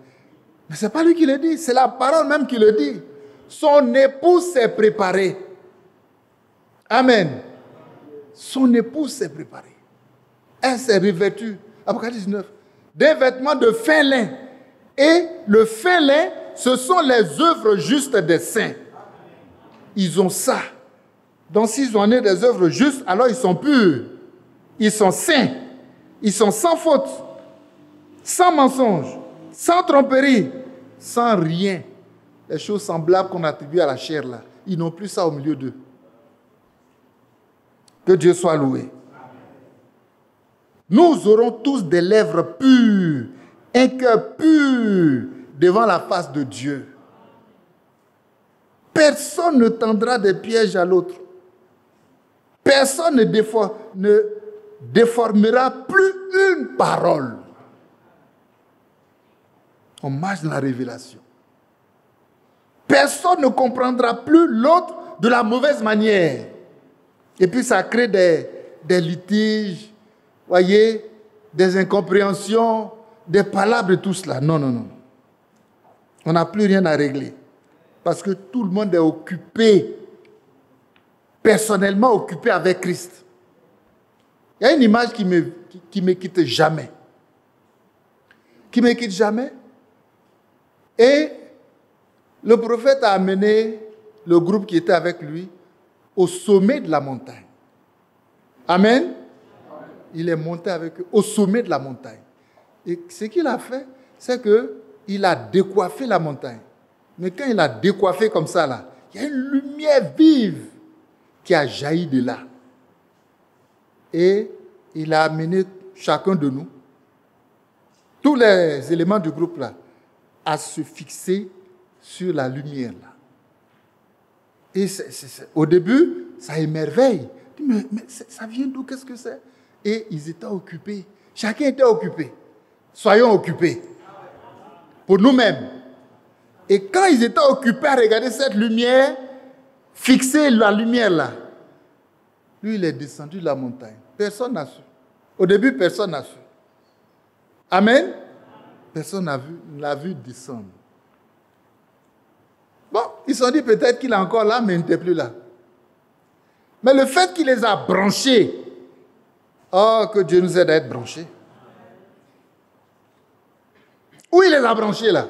Mais ce n'est pas lui qui le dit, c'est la parole même qui le dit. Son épouse s'est préparée. Amen. Son épouse s'est préparée. Elle s'est revêtue, Apocalypse 19, des vêtements de fin lin. Et le fin lin, ce sont les œuvres justes des saints. Ils ont ça. Donc s'ils ont des œuvres justes, alors ils sont purs. Ils sont saints. Ils sont sans faute, sans mensonge, sans tromperie, sans rien. Les choses semblables qu'on attribue à la chair là, ils n'ont plus ça au milieu d'eux. Que Dieu soit loué. Nous aurons tous des lèvres pures, un cœur pur devant la face de Dieu. Personne ne tendra des pièges à l'autre. Personne ne déformera plus une parole. On marche dans la révélation. Personne ne comprendra plus l'autre de la mauvaise manière. Et puis ça crée des litiges, voyez, des incompréhensions, des palabres et tout cela. Non, non, non. On n'a plus rien à régler. Parce que tout le monde est occupé, personnellement occupé avec Christ. Il y a une image qui me quitte jamais. Qui me quitte jamais. Et le prophète a amené le groupe qui était avec lui au sommet de la montagne. Amen. Il est monté avec eux au sommet de la montagne. Et ce qu'il a fait, c'est qu'il a décoiffé la montagne. Mais quand il a décoiffé comme ça, là, il y a une lumière vive qui a jailli de là. Et il a amené chacun de nous, tous les éléments du groupe là, à se fixer sur la lumière là. Et au début, ça émerveille. Mais ça vient d'où? Qu'est-ce que c'est? Et ils étaient occupés. Chacun était occupé. Soyons occupés. Pour nous-mêmes. Et quand ils étaient occupés à regarder cette lumière, fixer la lumière là, lui, il est descendu de la montagne. Personne n'a su. Au début, personne n'a su. Amen. Personne n'a l'a vu descendre. Bon, ils se sont dit peut-être qu'il est encore là, mais il n'était plus là. Mais le fait qu'il les a branchés, oh, que Dieu nous aide à être branchés. Où il les a branchés là?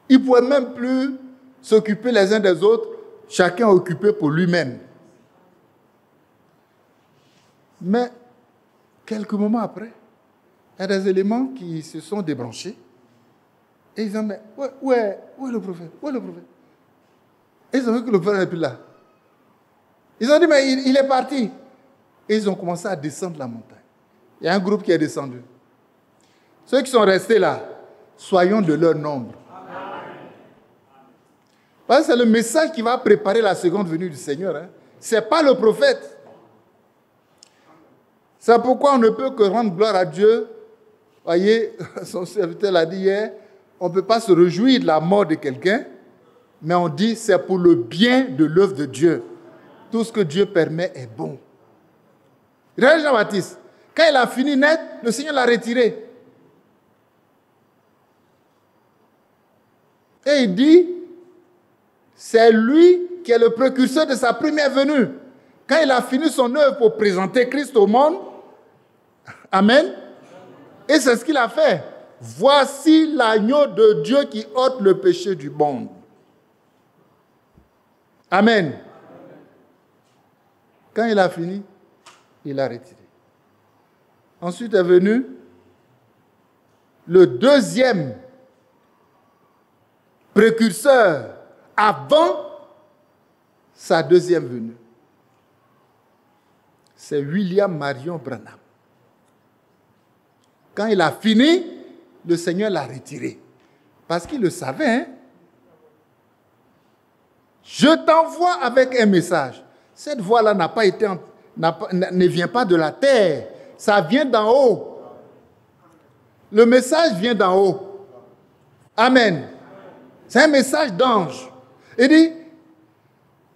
Ils ne pouvaient même plus s'occuper les uns des autres, chacun occupé pour lui-même. Mais quelques moments après, il y a des éléments qui se sont débranchés. Et ils ont dit, mais où est le prophète? Où est le prophète? Et ils ont vu que le prophète n'est plus là. Ils ont dit, mais il est parti. Et ils ont commencé à descendre la montagne. Il y a un groupe qui est descendu. Ceux qui sont restés là, soyons de leur nombre. Parce que c'est le message qui va préparer la seconde venue du Seigneur. Hein. Ce n'est pas le prophète. C'est pourquoi on ne peut que rendre gloire à Dieu. Voyez, son serviteur l'a dit hier, on ne peut pas se réjouir de la mort de quelqu'un, mais on dit c'est pour le bien de l'œuvre de Dieu. Tout ce que Dieu permet est bon. Regardez Jean-Baptiste. Quand il a fini net, le Seigneur l'a retiré. Et il dit, c'est lui qui est le précurseur de sa première venue. Quand il a fini son œuvre pour présenter Christ au monde, amen, et c'est ce qu'il a fait. Voici l'agneau de Dieu qui ôte le péché du monde. Amen. Quand il a fini, il a retiré. Ensuite est venu le deuxième précurseur avant sa deuxième venue. C'est William Marion Branham. Quand il a fini, le Seigneur l'a retiré. Parce qu'il le savait. Hein? Je t'envoie avec un message. Cette voix-là ne vient pas de la terre. Ça vient d'en haut. Le message vient d'en haut. Amen. C'est un message d'ange. Il dit,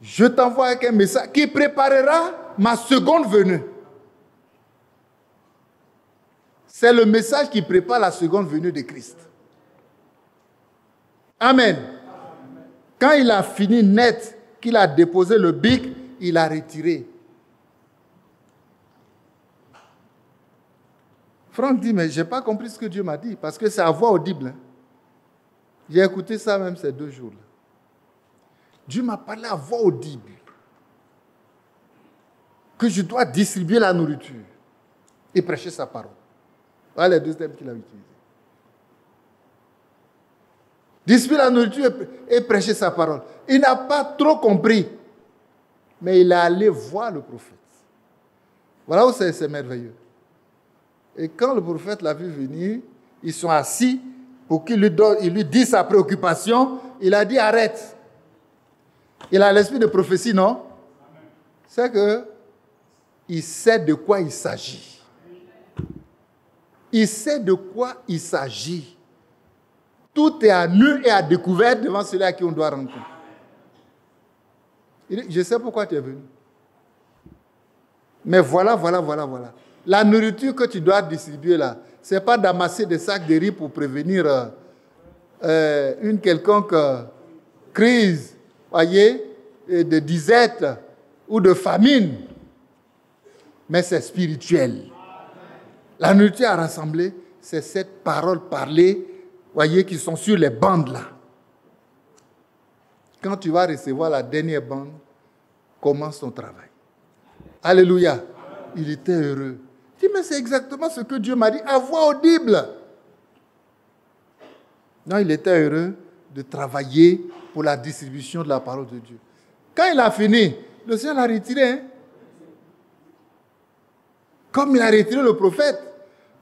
je t'envoie avec un message qui préparera ma seconde venue. C'est le message qui prépare la seconde venue de Christ. Amen. Quand il a fini net, qu'il a déposé le bic, il a retiré. Franck dit, mais je n'ai pas compris ce que Dieu m'a dit, parce que c'est à voix audible. Hein. J'ai écouté ça même ces 2 jours-là. Dieu m'a parlé à voix audible. Que je dois distribuer la nourriture et prêcher sa parole. Voilà les 2 thèmes qu'il a utilisés. Distribuer la nourriture et prêcher sa parole. Il n'a pas trop compris. Mais il est allé voir le prophète. Voilà où c'est merveilleux. Et quand le prophète l'a vu venir, ils sont assis pour qu'il lui dise sa préoccupation. Il a dit arrête. Il a l'esprit de prophétie, non? C'est qu'il sait de quoi il s'agit. Il sait de quoi il s'agit. Tout est à nu et à découvert devant celui à qui on doit rendre compte. Il dit, je sais pourquoi tu es venu. Mais voilà. La nourriture que tu dois distribuer là, ce n'est pas d'amasser des sacs de riz pour prévenir une quelconque crise, voyez, de disette ou de famine. Mais c'est spirituel. La nourriture à rassembler, c'est cette parole parlée, voyez, qui sont sur les bandes là. Quand tu vas recevoir la dernière bande, commence ton travail. Alléluia. Il était heureux. Il dit, mais c'est exactement ce que Dieu m'a dit à voix audible. Non, il était heureux de travailler pour la distribution de la parole de Dieu. Quand il a fini, le Seigneur l'a retiré. Hein? Comme il a retiré le prophète.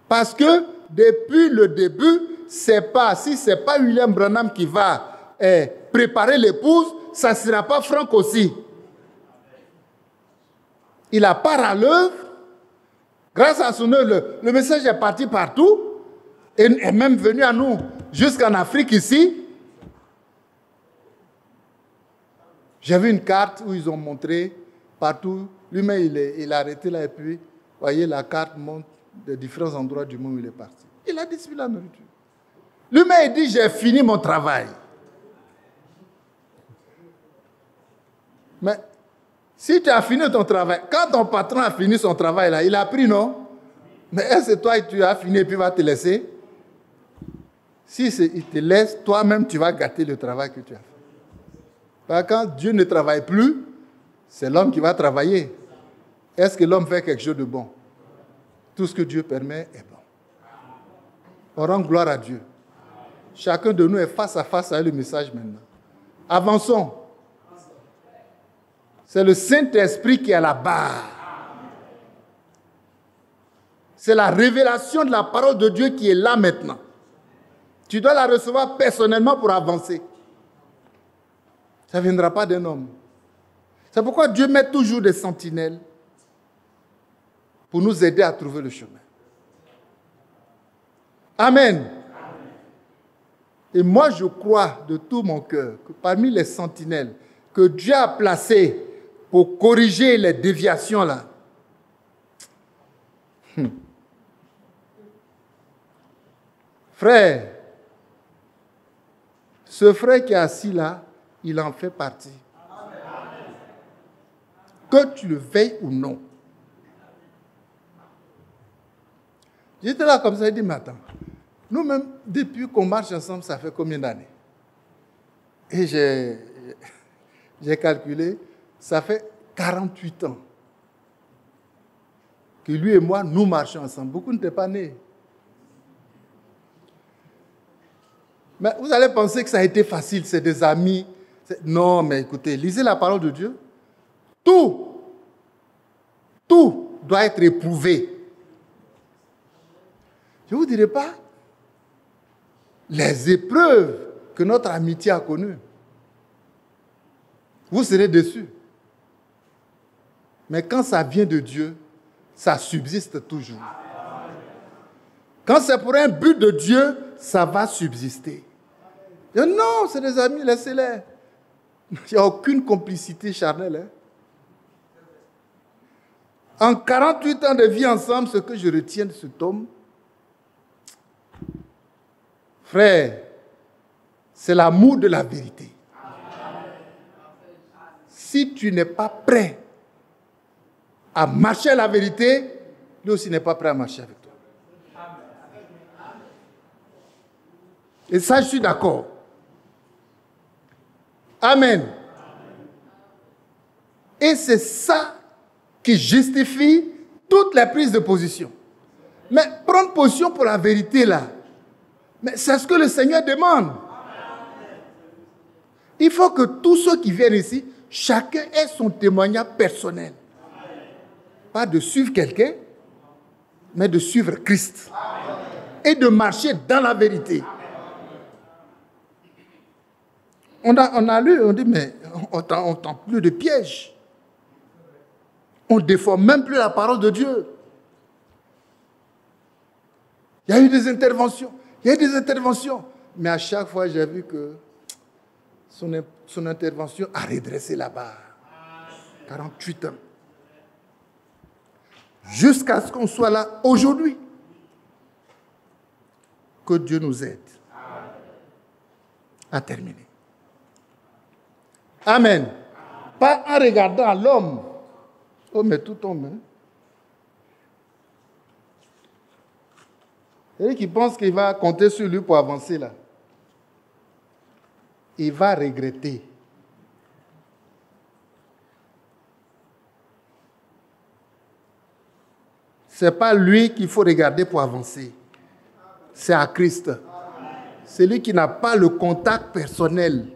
Parce que depuis le début, si ce n'est pas William Branham qui va préparer l'épouse, ça ne sera pas Franck aussi. Il a part à l'œuvre. Grâce à son œuvre, le message est parti partout et est même venu à nous jusqu'en Afrique ici. J'ai vu une carte où ils ont montré partout. Lui-même, il a arrêté là et puis, voyez, la carte montre de différents endroits du monde où il est parti. Il a distribué la nourriture. Lui-même, il dit, j'ai fini mon travail. Mais si tu as fini ton travail, quand ton patron a fini son travail, là, il a pris, non? Mais est-ce que toi, tu as fini et puis il va te laisser? Si il te laisse, toi-même, tu vas gâter le travail que tu as fait. Parce que quand Dieu ne travaille plus, c'est l'homme qui va travailler. Est-ce que l'homme fait quelque chose de bon? Tout ce que Dieu permet est bon. On rend gloire à Dieu. Chacun de nous est face à face avec le message maintenant. Avançons. C'est le Saint-Esprit qui est à la barre. C'est la révélation de la parole de Dieu qui est là maintenant. Tu dois la recevoir personnellement pour avancer. Ça ne viendra pas d'un homme. C'est pourquoi Dieu met toujours des sentinelles pour nous aider à trouver le chemin. Amen. Et moi, je crois de tout mon cœur que parmi les sentinelles que Dieu a placées pour corriger les déviations là, frère, ce frère qui est assis là, il en fait partie. Que tu le veuilles ou non. J'étais là comme ça, il dit, mais attends, nous-mêmes, depuis qu'on marche ensemble, ça fait combien d'années? Et j'ai calculé, ça fait 48 ans que lui et moi, nous marchons ensemble. Beaucoup n'étaient pas nés. Mais vous allez penser que ça a été facile, c'est des amis. Non, mais écoutez, lisez la parole de Dieu. Tout doit être éprouvé. Je ne vous dirai pas les épreuves que notre amitié a connues. Vous serez déçus. Mais quand ça vient de Dieu, ça subsiste toujours. Quand c'est pour un but de Dieu, ça va subsister. Et non, c'est des amis, laissez-les. Il n'y a aucune complicité charnelle. En 48 ans de vie ensemble, ce que je retiens de cet homme, frère, c'est l'amour de la vérité. Si tu n'es pas prêt à marcher à la vérité, lui aussi n'est pas prêt à marcher avec toi. Et ça, je suis d'accord. Amen. Et c'est ça qui justifie toutes les prises de position. Mais prendre position pour la vérité, là, mais c'est ce que le Seigneur demande. Il faut que tous ceux qui viennent ici, chacun ait son témoignage personnel. Pas de suivre quelqu'un, mais de suivre Christ. Et de marcher dans la vérité. On a lu, on dit, mais on tente plus de pièges. On ne déforme même plus la parole de Dieu. Il y a eu des interventions. Mais à chaque fois, j'ai vu que son intervention a redressé la barre. 48 ans. Jusqu'à ce qu'on soit là aujourd'hui. Que Dieu nous aide à terminer. Amen. Pas en regardant l'homme. Oh, mais tout tombe. Et qui pense qu'il va compter sur lui pour avancer là. Il va regretter. Ce n'est pas lui qu'il faut regarder pour avancer. C'est à Christ. Celui qui n'a pas le contact personnel.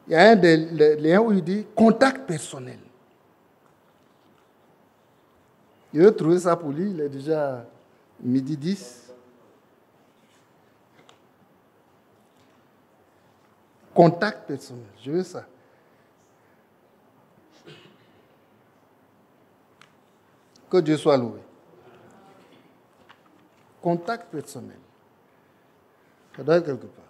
Il y a un des liens où il dit contact personnel. Je vais trouver ça pour lui. Il est déjà 12h10. Contact personnel. Je veux ça. Que Dieu soit loué. Contact personnel. Ça doit être quelque part.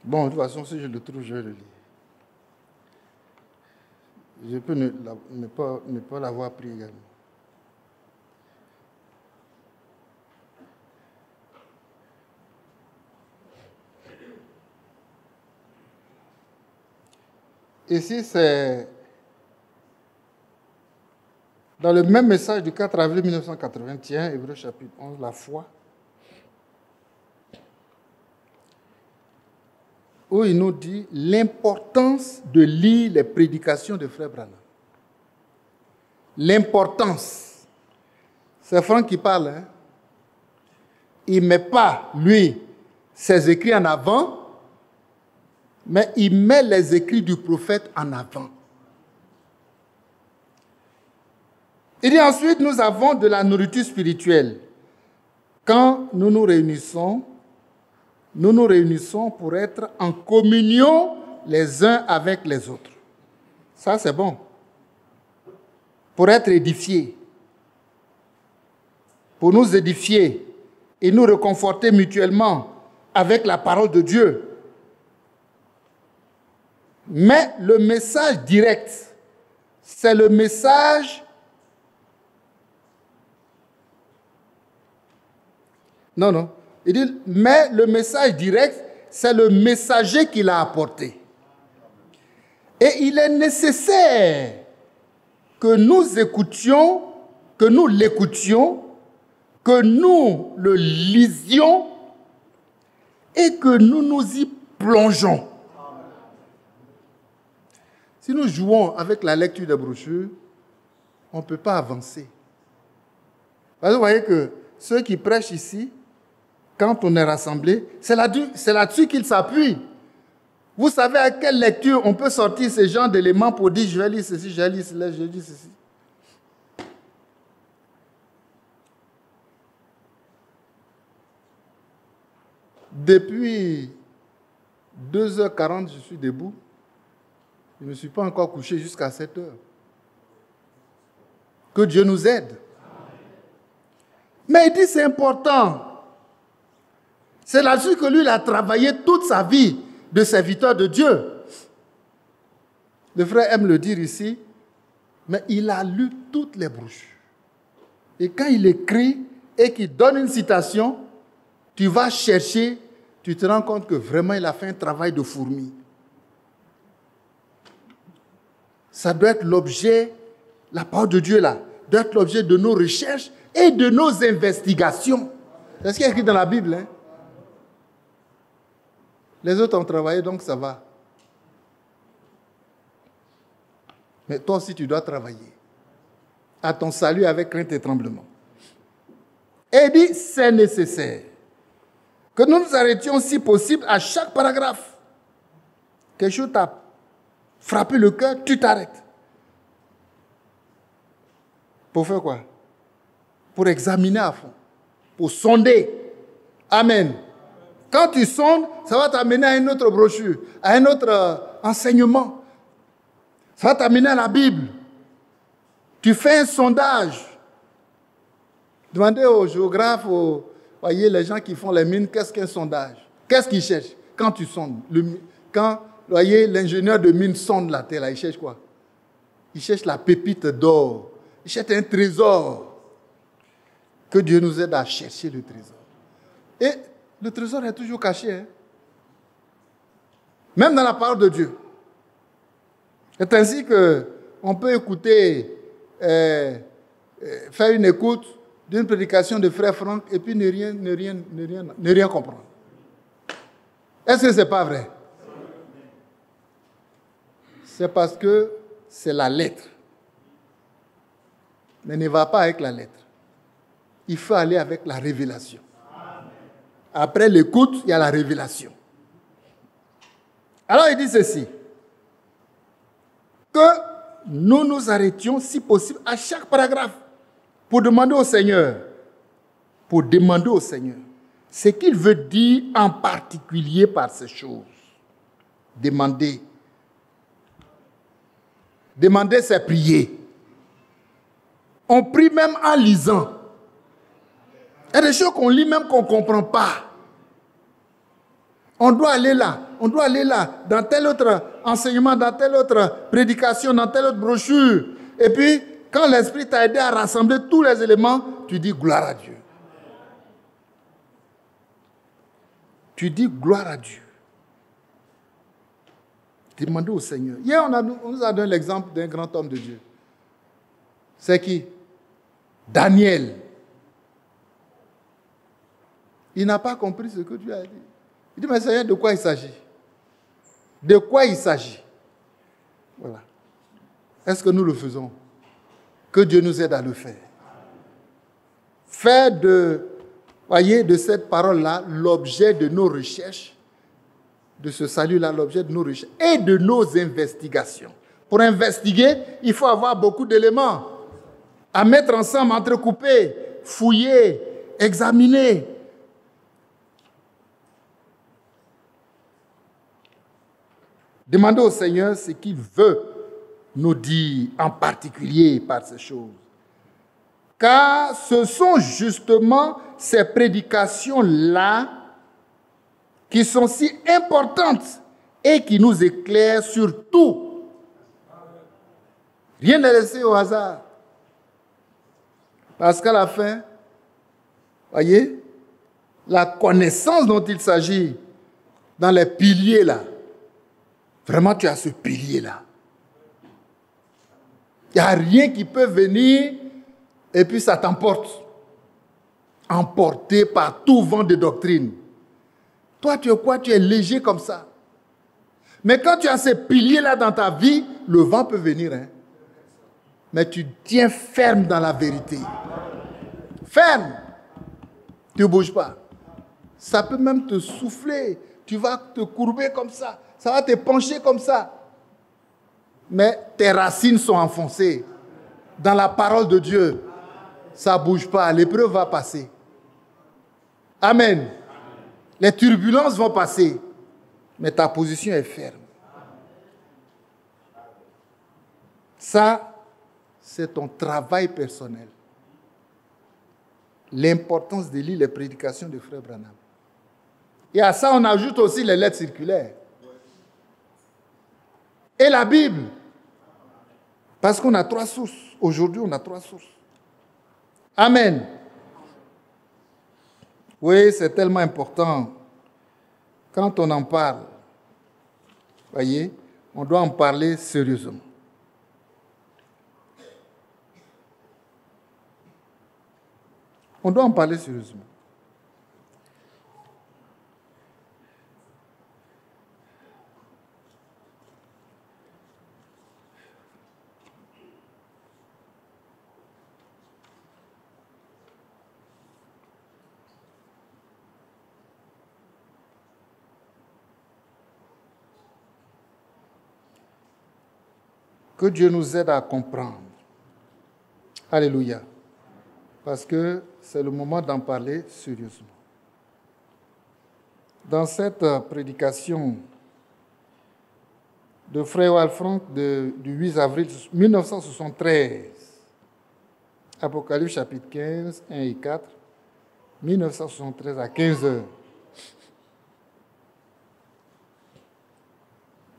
Bon, de toute façon, si je le trouve, je vais le lire. Je peux ne pas l'avoir pris également. Ici, c'est dans le même message du 4 avril 1981, Hébreux chapitre 11, la foi, où il nous dit l'importance de lire les prédications de Frère Branham. L'importance. C'est Franck qui parle. Hein? Il ne met pas, lui, ses écrits en avant, mais il met les écrits du prophète en avant. Il dit ensuite, nous avons de la nourriture spirituelle. Quand nous nous réunissons pour être en communion les uns avec les autres. Ça, c'est bon. Pour être édifiés. Pour nous édifier et nous réconforter mutuellement avec la parole de Dieu. Mais le message direct, c'est le message... Non. Il dit, mais le message direct, c'est le messager qui l'a apporté. Et il est nécessaire que nous écoutions, que nous l'écoutions, que nous le lisions et que nous nous y plongeons. Si nous jouons avec la lecture des brochures, on ne peut pas avancer. Parce que vous voyez que ceux qui prêchent ici, quand on est rassemblés, c'est là-dessus qu'ils s'appuient. Vous savez à quelle lecture on peut sortir ces genres d'éléments pour dire je vais lire ceci, je vais lire cela, je vais lire ceci. Depuis 2h40, je suis debout. Je ne me suis pas encore couché jusqu'à 7h. Que Dieu nous aide. Mais il dit c'est important. C'est là-dessus que lui, il a travaillé toute sa vie de serviteur de Dieu. Le frère aime le dire ici, mais il a lu toutes les brochures. Et quand il écrit et qu'il donne une citation, tu vas chercher, tu te rends compte que vraiment il a fait un travail de fourmi. Ça doit être l'objet, la parole de Dieu là, doit être l'objet de nos recherches et de nos investigations. C'est ce qui est écrit dans la Bible. Hein? Les autres ont travaillé, donc ça va. Mais toi aussi, tu dois travailler à ton salut avec crainte et tremblement. Et il dit, c'est nécessaire que nous nous arrêtions, si possible, à chaque paragraphe. Quelque chose t'a frappé le cœur, tu t'arrêtes. Pour faire quoi? Pour examiner à fond, pour sonder. Amen. Quand tu sondes, ça va t'amener à une autre brochure, à un autre enseignement. Ça va t'amener à la Bible. Tu fais un sondage. Demandez aux géographes, voyez, les gens qui font les mines, qu'est-ce qu'un sondage? Qu'est-ce qu'ils cherchent quand tu sondes? Quand, voyez, l'ingénieur de mine sonde la terre, là, il cherche quoi? Il cherche la pépite d'or. Il cherche un trésor. Que Dieu nous aide à chercher le trésor. Et le trésor est toujours caché. Hein? Même dans la parole de Dieu. C'est ainsi qu'on peut écouter, faire une écoute d'une prédication de frère Franck et puis ne rien comprendre. Est-ce que ce n'est pas vrai? C'est parce que c'est la lettre. Mais ne va pas avec la lettre. Il faut aller avec la révélation. Après l'écoute, il y a la révélation. Alors il dit ceci. Que nous nous arrêtions, si possible, à chaque paragraphe pour demander au Seigneur, ce qu'il veut dire en particulier par ces choses. Demander, c'est prier. On prie même en lisant. Il y a des choses qu'on lit même qu'on ne comprend pas. On doit aller là, dans tel autre enseignement, dans telle autre prédication, dans telle autre brochure. Et puis, quand l'Esprit t'a aidé à rassembler tous les éléments, tu dis gloire à Dieu. Tu dis gloire à Dieu. Demandez au Seigneur. Hier, on nous a donné l'exemple d'un grand homme de Dieu. C'est qui? Daniel. Il n'a pas compris ce que Dieu a dit. Il dit, mais Seigneur, de quoi il s'agit? De quoi il s'agit? Voilà. Est-ce que nous le faisons? Que Dieu nous aide à le faire. Faire de cette parole-là l'objet de nos recherches, de ce salut-là l'objet de nos recherches et de nos investigations. Pour investiguer, il faut avoir beaucoup d'éléments à mettre ensemble, entrecouper, fouiller, examiner. Demandez au Seigneur ce qu'il veut nous dire en particulier par ces choses. Car ce sont justement ces prédications-là qui sont si importantes et qui nous éclairent sur tout. Rien n'est laissé au hasard. Parce qu'à la fin, voyez, la connaissance dont il s'agit dans les piliers là, vraiment, tu as ce pilier-là. Il n'y a rien qui peut venir et puis ça t'emporte. Emporté par tout vent de doctrine. Toi, tu es quoi? Tu es léger comme ça. Mais quand tu as ces piliers-là dans ta vie, le vent peut venir. Hein? Mais tu tiens ferme dans la vérité. Ferme. Tu ne bouges pas. Ça peut même te souffler. Tu vas te courber comme ça. Ça va te pencher comme ça. Mais tes racines sont enfoncées dans la parole de Dieu. Ça ne bouge pas. L'épreuve va passer. Amen. Les turbulences vont passer. Mais ta position est ferme. Ça, c'est ton travail personnel. L'importance de lire les prédications de Frère Branham. Et à ça, on ajoute aussi les lettres circulaires. Et la Bible. Parce qu'on a 3 sources. Aujourd'hui, on a 3 sources. Amen. Oui, c'est tellement important. Quand on en parle, voyez, on doit en parler sérieusement. On doit en parler sérieusement. Que Dieu nous aide à comprendre. Alléluia. Parce que c'est le moment d'en parler sérieusement. Dans cette prédication de Frère Walfranc du 8 avril 1973, Apocalypse chapitre 15, 1 et 4, 1973 à 15 heures.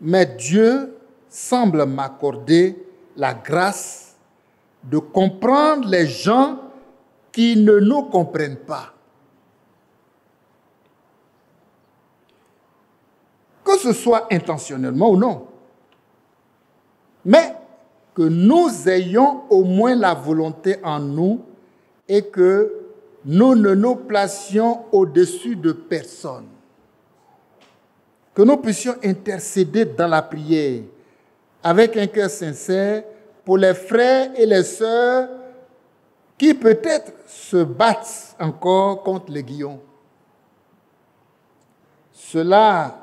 Mais Dieu semble m'accorder la grâce de comprendre les gens qui ne nous comprennent pas. Que ce soit intentionnellement ou non. Mais que nous ayons au moins la volonté en nous et que nous ne nous placions au-dessus de personne. Que nous puissions intercéder dans la prière avec un cœur sincère pour les frères et les sœurs qui peut-être se battent encore contre les guillons. Cela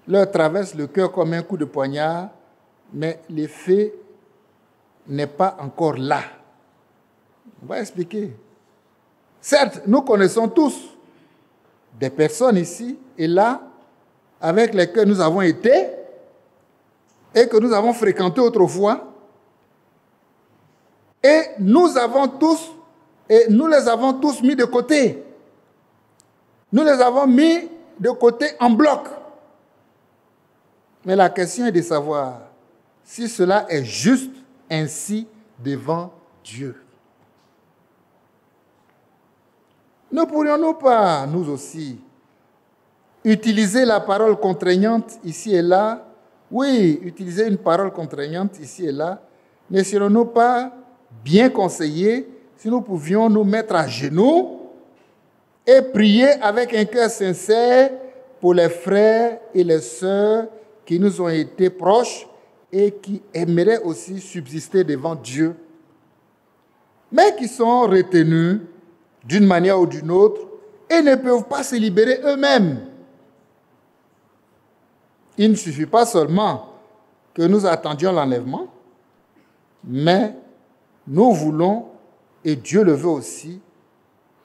leur traverse le cœur comme un coup de poignard, mais l'effet n'est pas encore là. On va expliquer. Certes, nous connaissons tous des personnes ici et là avec lesquelles nous avons été et que nous avons fréquenté autrefois. Et nous les avons tous mis de côté. Nous les avons mis de côté en bloc. Mais la question est de savoir si cela est juste ainsi devant Dieu. Ne pourrions-nous pas, nous aussi, utiliser la parole contraignante ici et là? Oui, utiliser une parole contraignante ici et là. Ne serions-nous pas bien conseillés si nous pouvions nous mettre à genoux et prier avec un cœur sincère pour les frères et les sœurs qui nous ont été proches et qui aimeraient aussi subsister devant Dieu, mais qui sont retenus d'une manière ou d'une autre et ne peuvent pas se libérer eux-mêmes. Il ne suffit pas seulement que nous attendions l'enlèvement, mais nous voulons, et Dieu le veut aussi,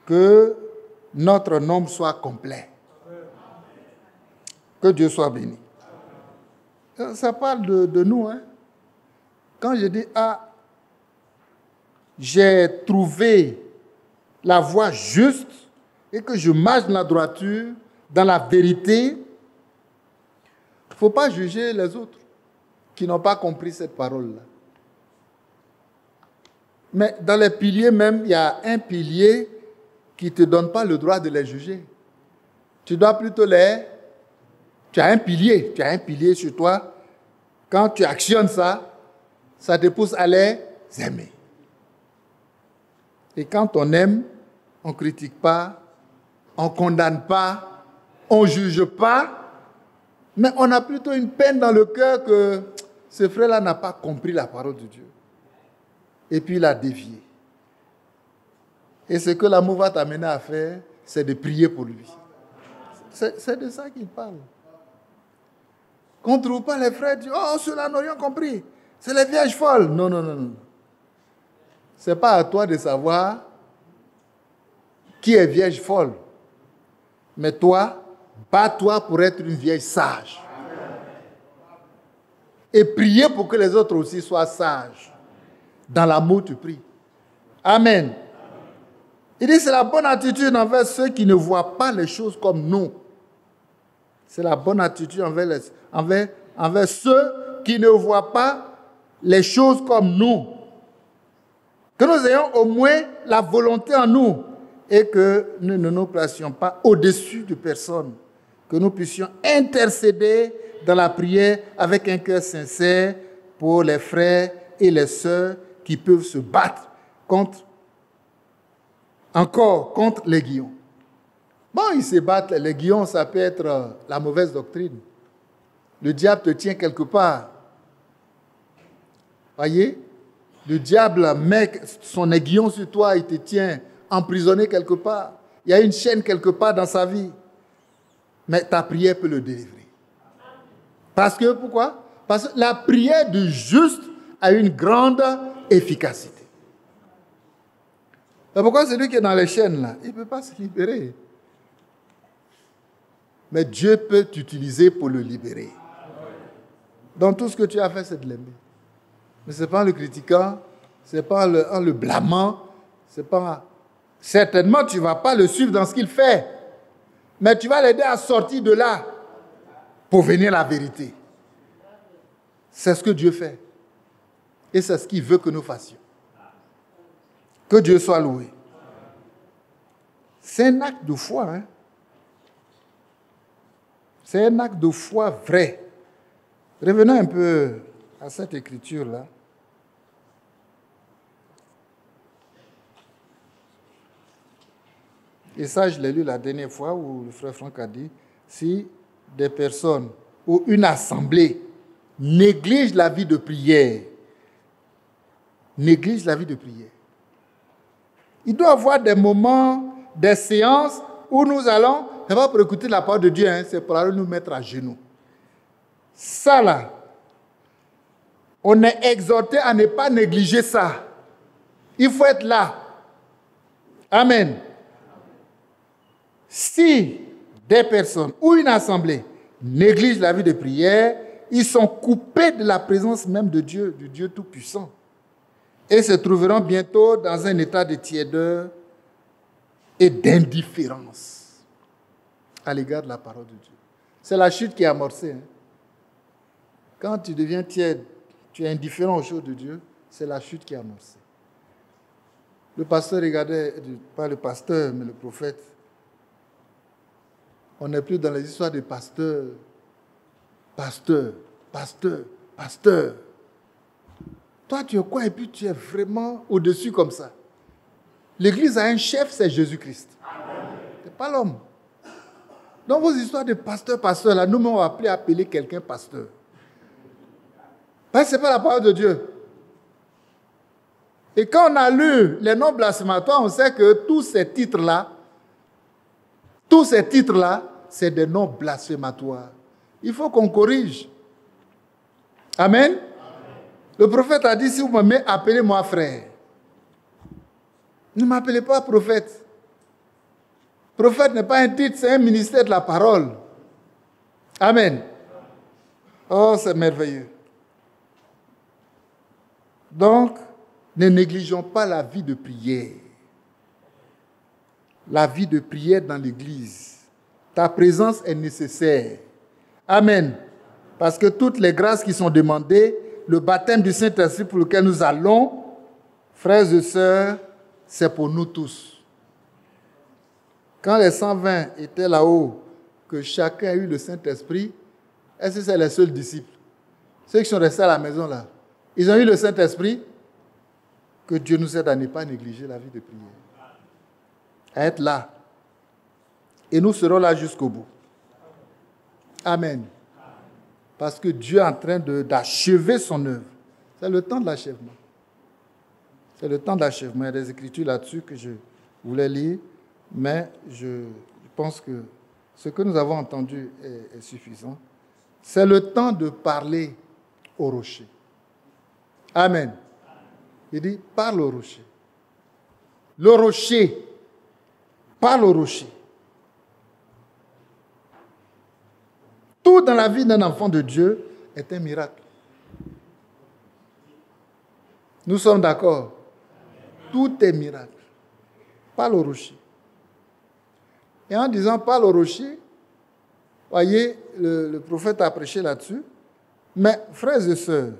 que notre nombre soit complet. Que Dieu soit béni. Ça parle de nous. Hein? Quand je dis, j'ai trouvé la voie juste et que je marche dans la droiture, dans la vérité, il ne faut pas juger les autres qui n'ont pas compris cette parole-là. Mais dans les piliers même, il y a un pilier qui ne te donne pas le droit de les juger. Tu dois plutôt Tu as un pilier sur toi. Quand tu actionnes ça, ça te pousse à les aimer. Et quand on aime, on ne critique pas, on ne condamne pas, on ne juge pas, mais on a plutôt une peine dans le cœur que ce frère-là n'a pas compris la parole de Dieu. Et puis il a dévié. Et ce que l'amour va t'amener à faire, c'est de prier pour lui. C'est de ça qu'il parle. Qu'on ne trouve pas les frères, disent, oh, ceux-là n'ont rien compris. C'est les vierges folles. Non, non, non, non. Ce n'est pas à toi de savoir qui est vierge folle. Mais toi, bats-toi pour être une vierge sage. Et prier pour que les autres aussi soient sages. Dans l'amour, tu pries. Amen. Il dit, c'est la bonne attitude envers ceux qui ne voient pas les choses comme nous. C'est la bonne attitude envers ceux qui ne voient pas les choses comme nous. Que nous ayons au moins la volonté en nous et que nous ne nous placions pas au-dessus de personne. Que nous puissions intercéder dans la prière avec un cœur sincère pour les frères et les sœurs qui peuvent se battre contre les guillons. Bon, ils se battent, les guillons, ça peut être la mauvaise doctrine. Le diable te tient quelque part. Voyez, le diable met son aiguillon sur toi, il te tient emprisonné quelque part. Il y a une chaîne quelque part dans sa vie. Mais ta prière peut le délivrer. Parce que, pourquoi? Parce que la prière du juste a une grande efficacité. Et pourquoi celui qui est dans les chaînes là, il ne peut pas se libérer? Mais Dieu peut t'utiliser pour le libérer. Donc tout ce que tu as fait, c'est de l'aimer. Mais ce n'est pas en le critiquant, ce n'est pas en le blâmant, c'est pas... Certainement, tu ne vas pas le suivre dans ce qu'il fait, mais tu vas l'aider à sortir de là pour venir à la vérité. C'est ce que Dieu fait. Et c'est ce qu'il veut que nous fassions. Que Dieu soit loué. C'est un acte de foi. Hein? C'est un acte de foi vrai. Revenons un peu à cette écriture-là. Et ça, je l'ai lu la dernière fois où le frère Franck a dit, si des personnes ou une assemblée néglige la vie de prière, il doit y avoir des moments, des séances où nous allons, c'est pas pour écouter la parole de Dieu, hein, c'est pour aller nous mettre à genoux. Ça là, on est exhorté à ne pas négliger ça. Il faut être là. Amen. Si des personnes ou une assemblée négligent la vie de prière, ils sont coupés de la présence même de Dieu, du Dieu Tout-Puissant. Et se trouveront bientôt dans un état de tiédeur et d'indifférence à l'égard de la parole de Dieu. C'est la chute qui est amorcée. Hein. Quand tu deviens tiède, tu es indifférent aux choses de Dieu, c'est la chute qui est amorcée. Le pasteur regardait, pas le pasteur, mais le prophète. On n'est plus dans les histoires de pasteurs. Pasteur. Toi, tu es quoi? Et puis tu es vraiment au-dessus comme ça. L'Église a un chef, c'est Jésus-Christ. Ce n'est pas l'homme. Dans vos histoires de pasteur, là, nous m'avons appelé à appeler quelqu'un pasteur. Parce que ce n'est pas la parole de Dieu. Et quand on a lu les noms blasphématoires, on sait que tous ces titres-là, c'est des noms blasphématoires. Il faut qu'on corrige. Amen. Le prophète a dit, si vous m'aimez, appelez-moi frère. Ne m'appelez pas prophète. Prophète n'est pas un titre, c'est un ministère de la parole. Amen. Oh, c'est merveilleux. Donc, ne négligeons pas la vie de prière. La vie de prière dans l'Église. Ta présence est nécessaire. Amen. Parce que toutes les grâces qui sont demandées, le baptême du Saint-Esprit pour lequel nous allons, frères et sœurs, c'est pour nous tous. Quand les 120 étaient là-haut, que chacun a eu le Saint-Esprit, est-ce que c'est les seuls disciples? Ceux qui sont restés à la maison là, ils ont eu le Saint-Esprit. Que Dieu nous aide à ne pas négliger la vie de prière. À être là. Et nous serons là jusqu'au bout. Amen. Parce que Dieu est en train d'achever son œuvre. C'est le temps de l'achèvement. C'est le temps de l'achèvement. Il y a des écritures là-dessus que je voulais lire, mais je pense que ce que nous avons entendu est suffisant. C'est le temps de parler au rocher. Amen. Il dit, parle au rocher. Le rocher, parle au rocher. Tout dans la vie d'un enfant de Dieu est un miracle. Nous sommes d'accord. Tout est miracle. Parle au rocher. Et en disant parle au rocher, voyez, le prophète a prêché là-dessus. Mais frères et sœurs,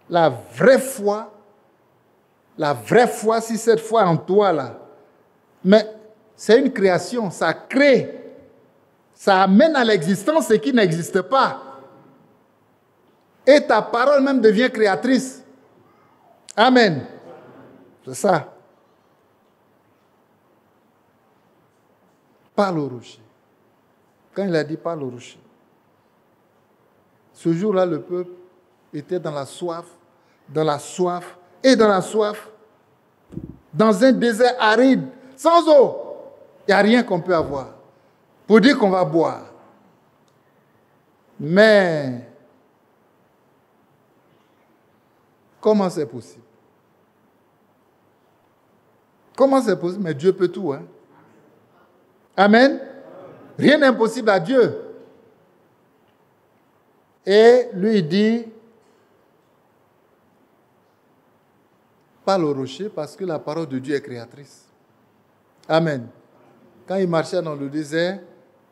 la vraie foi, si cette foi en toi là, mais c'est une création, ça crée, ça amène à l'existence ce qui n'existe pas. Et ta parole même devient créatrice. Amen. C'est ça. Parle au rocher. Quand il a dit parle au rocher, ce jour-là, le peuple était dans la soif et dans la soif, dans un désert aride, sans eau. Il n'y a rien qu'on peut avoir pour dire qu'on va boire. Mais comment c'est possible? Comment c'est possible? Mais Dieu peut tout, hein? Amen. Rien n'est impossible à Dieu. Et lui il dit, parle au rocher parce que la parole de Dieu est créatrice. Amen. Quand il marchait dans le désert,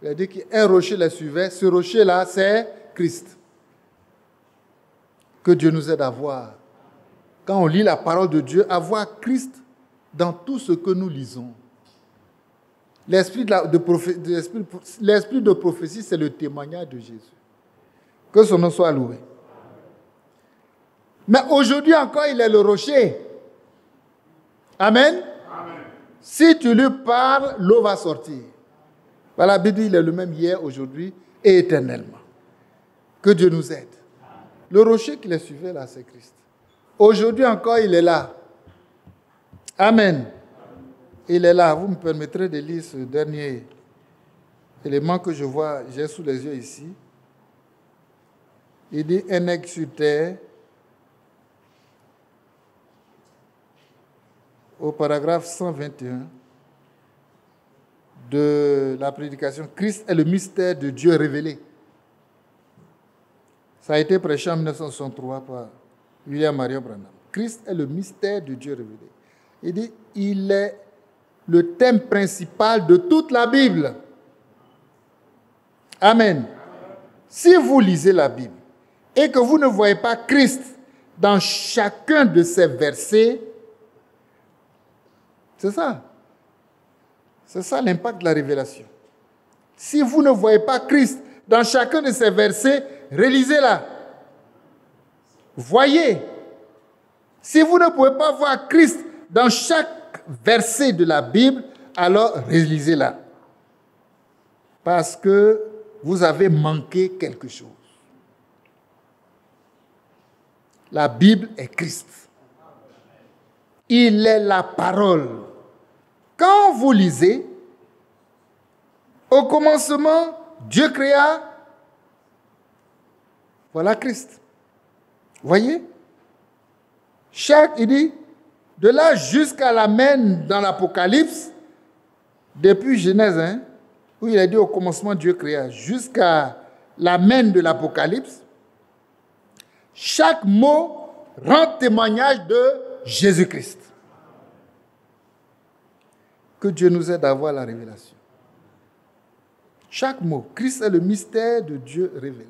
il a dit qu'un rocher les suivait. Ce rocher-là, c'est Christ. Que Dieu nous aide à voir. Quand on lit la parole de Dieu, à voir Christ dans tout ce que nous lisons. L'esprit de prophétie, c'est le témoignage de Jésus. Que son nom soit loué. Mais aujourd'hui encore, il est le rocher. Amen. Amen. Si tu lui parles, l'eau va sortir. La Bible dit, il est le même hier, aujourd'hui et éternellement. Que Dieu nous aide. Le rocher qui les suivait là, c'est Christ. Aujourd'hui encore, il est là. Amen. Il est là. Vous me permettrez de lire ce dernier élément que je vois, j'ai sous les yeux ici. Il dit, un aigle sur terre, au paragraphe 121 de la prédication, Christ est le mystère de Dieu révélé. Ça a été prêché en 1963 par William Marion Branham. Christ est le mystère de Dieu révélé. Il dit, il est le thème principal de toute la Bible. Amen. Si vous lisez la Bible et que vous ne voyez pas Christ dans chacun de ces versets, c'est ça. C'est ça l'impact de la révélation. Si vous ne voyez pas Christ dans chacun de ces versets, relisez-la. Voyez. Si vous ne pouvez pas voir Christ dans chaque verset de la Bible, alors relisez-la. Parce que vous avez manqué quelque chose. La Bible est Christ. Il est la parole. Quand vous lisez, au commencement, Dieu créa, voilà Christ. Voyez? Il dit, de là jusqu'à l'Amen dans l'Apocalypse, depuis Genèse, où il a dit au commencement Dieu créa, jusqu'à l'Amen de l'Apocalypse, chaque mot rend témoignage de Jésus-Christ. Que Dieu nous aide à voir la révélation. Chaque mot, Christ est le mystère de Dieu révélé.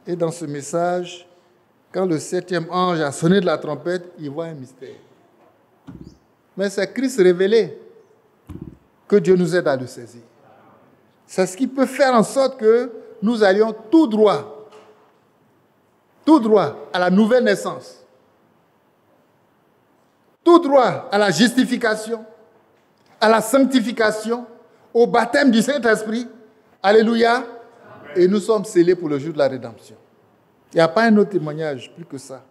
Et dans ce message, quand le 7e ange a sonné de la trompette, il voit un mystère. Mais c'est Christ révélé. Que Dieu nous aide à le saisir. C'est ce qui peut faire en sorte que nous allions tout droit à la nouvelle naissance, tout droit à la justification, à la sanctification, au baptême du Saint-Esprit. Alléluia. Et nous sommes scellés pour le jour de la rédemption. Il n'y a pas un autre témoignage plus que ça.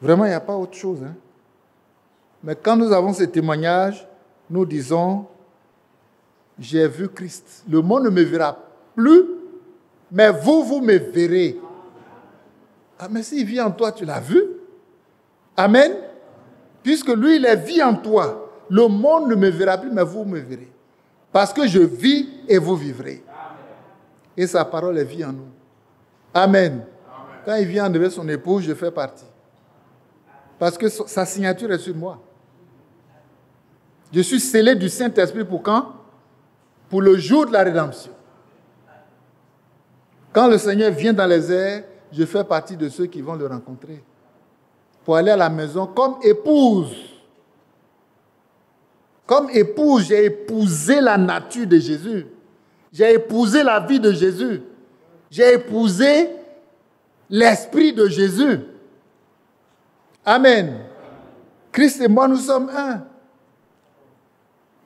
Vraiment, il n'y a pas autre chose. Mais quand nous avons ce témoignage, nous disons, j'ai vu Christ. Le monde ne me verra plus, mais vous me verrez. Ah, mais s'il vit en toi, tu l'as vu. Amen. Puisque lui, il est vie en toi. Le monde ne me verra plus, mais vous me verrez. Parce que je vis et vous vivrez. Et sa parole est vie en nous. Amen. Quand il vient enlever son épouse, je fais partie. Parce que sa signature est sur moi. Je suis scellé du Saint-Esprit pour quand? Pour le jour de la rédemption. Quand le Seigneur vient dans les airs, je fais partie de ceux qui vont le rencontrer. Pour aller à la maison comme épouse. Comme épouse, j'ai épousé la nature de Jésus. J'ai épousé la vie de Jésus. J'ai épousé l'esprit de Jésus. Amen. Christ et moi, nous sommes un.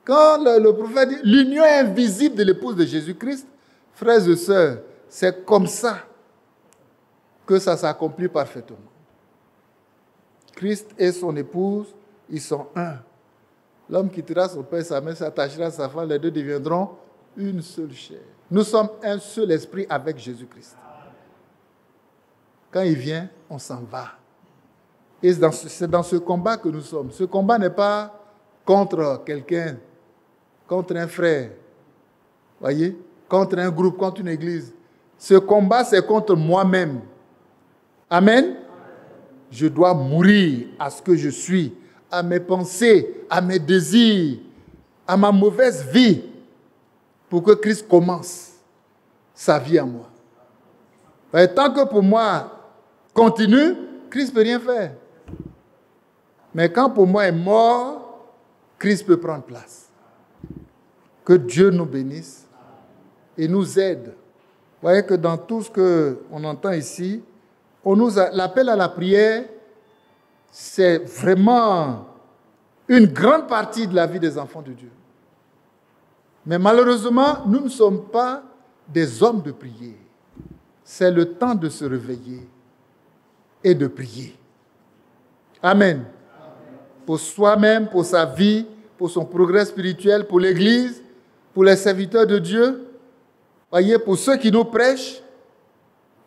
Quand le prophète dit l'union invisible de l'épouse de Jésus-Christ, frères et sœurs, c'est comme ça que ça s'accomplit parfaitement. Christ et son épouse, ils sont un. L'homme quittera son père et sa mère, s'attachera à sa femme, les deux deviendront une seule chair. Nous sommes un seul esprit avec Jésus-Christ. Quand il vient, on s'en va. Et c'est dans ce combat que nous sommes. Ce combat n'est pas contre quelqu'un, contre un frère, voyez, contre un groupe, contre une église. Ce combat, c'est contre moi-même. Amen. Je dois mourir à ce que je suis, à mes pensées, à mes désirs, à ma mauvaise vie, pour que Christ commence sa vie en moi. Et tant que pour moi continue, Christ ne peut rien faire. Mais quand pour moi est mort, Christ peut prendre place. Que Dieu nous bénisse et nous aide. Vous voyez que dans tout ce qu'on entend ici, l'appel à la prière, c'est vraiment une grande partie de la vie des enfants de Dieu. Mais malheureusement, nous ne sommes pas des hommes de prière. C'est le temps de se réveiller et de prier. Amen. Pour soi-même, pour sa vie, pour son progrès spirituel, pour l'Église, pour les serviteurs de Dieu, voyez, pour ceux qui nous prêchent,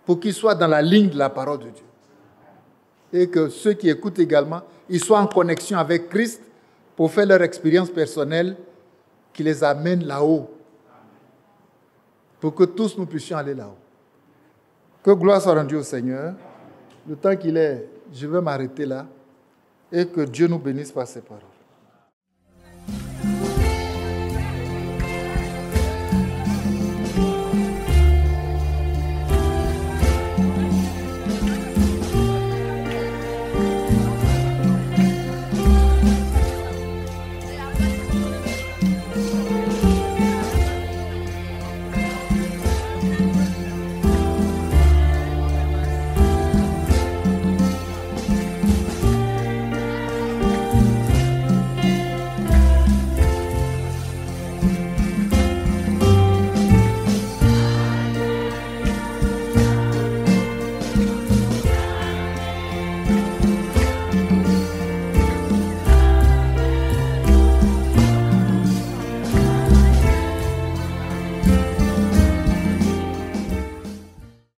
pour qu'ils soient dans la ligne de la parole de Dieu. Et que ceux qui écoutent également, ils soient en connexion avec Christ pour faire leur expérience personnelle qui les amène là-haut. Pour que tous nous puissions aller là-haut. Que gloire soit rendue au Seigneur. Le temps qu'il est, je vais m'arrêter là. Et que Dieu nous bénisse par ses paroles.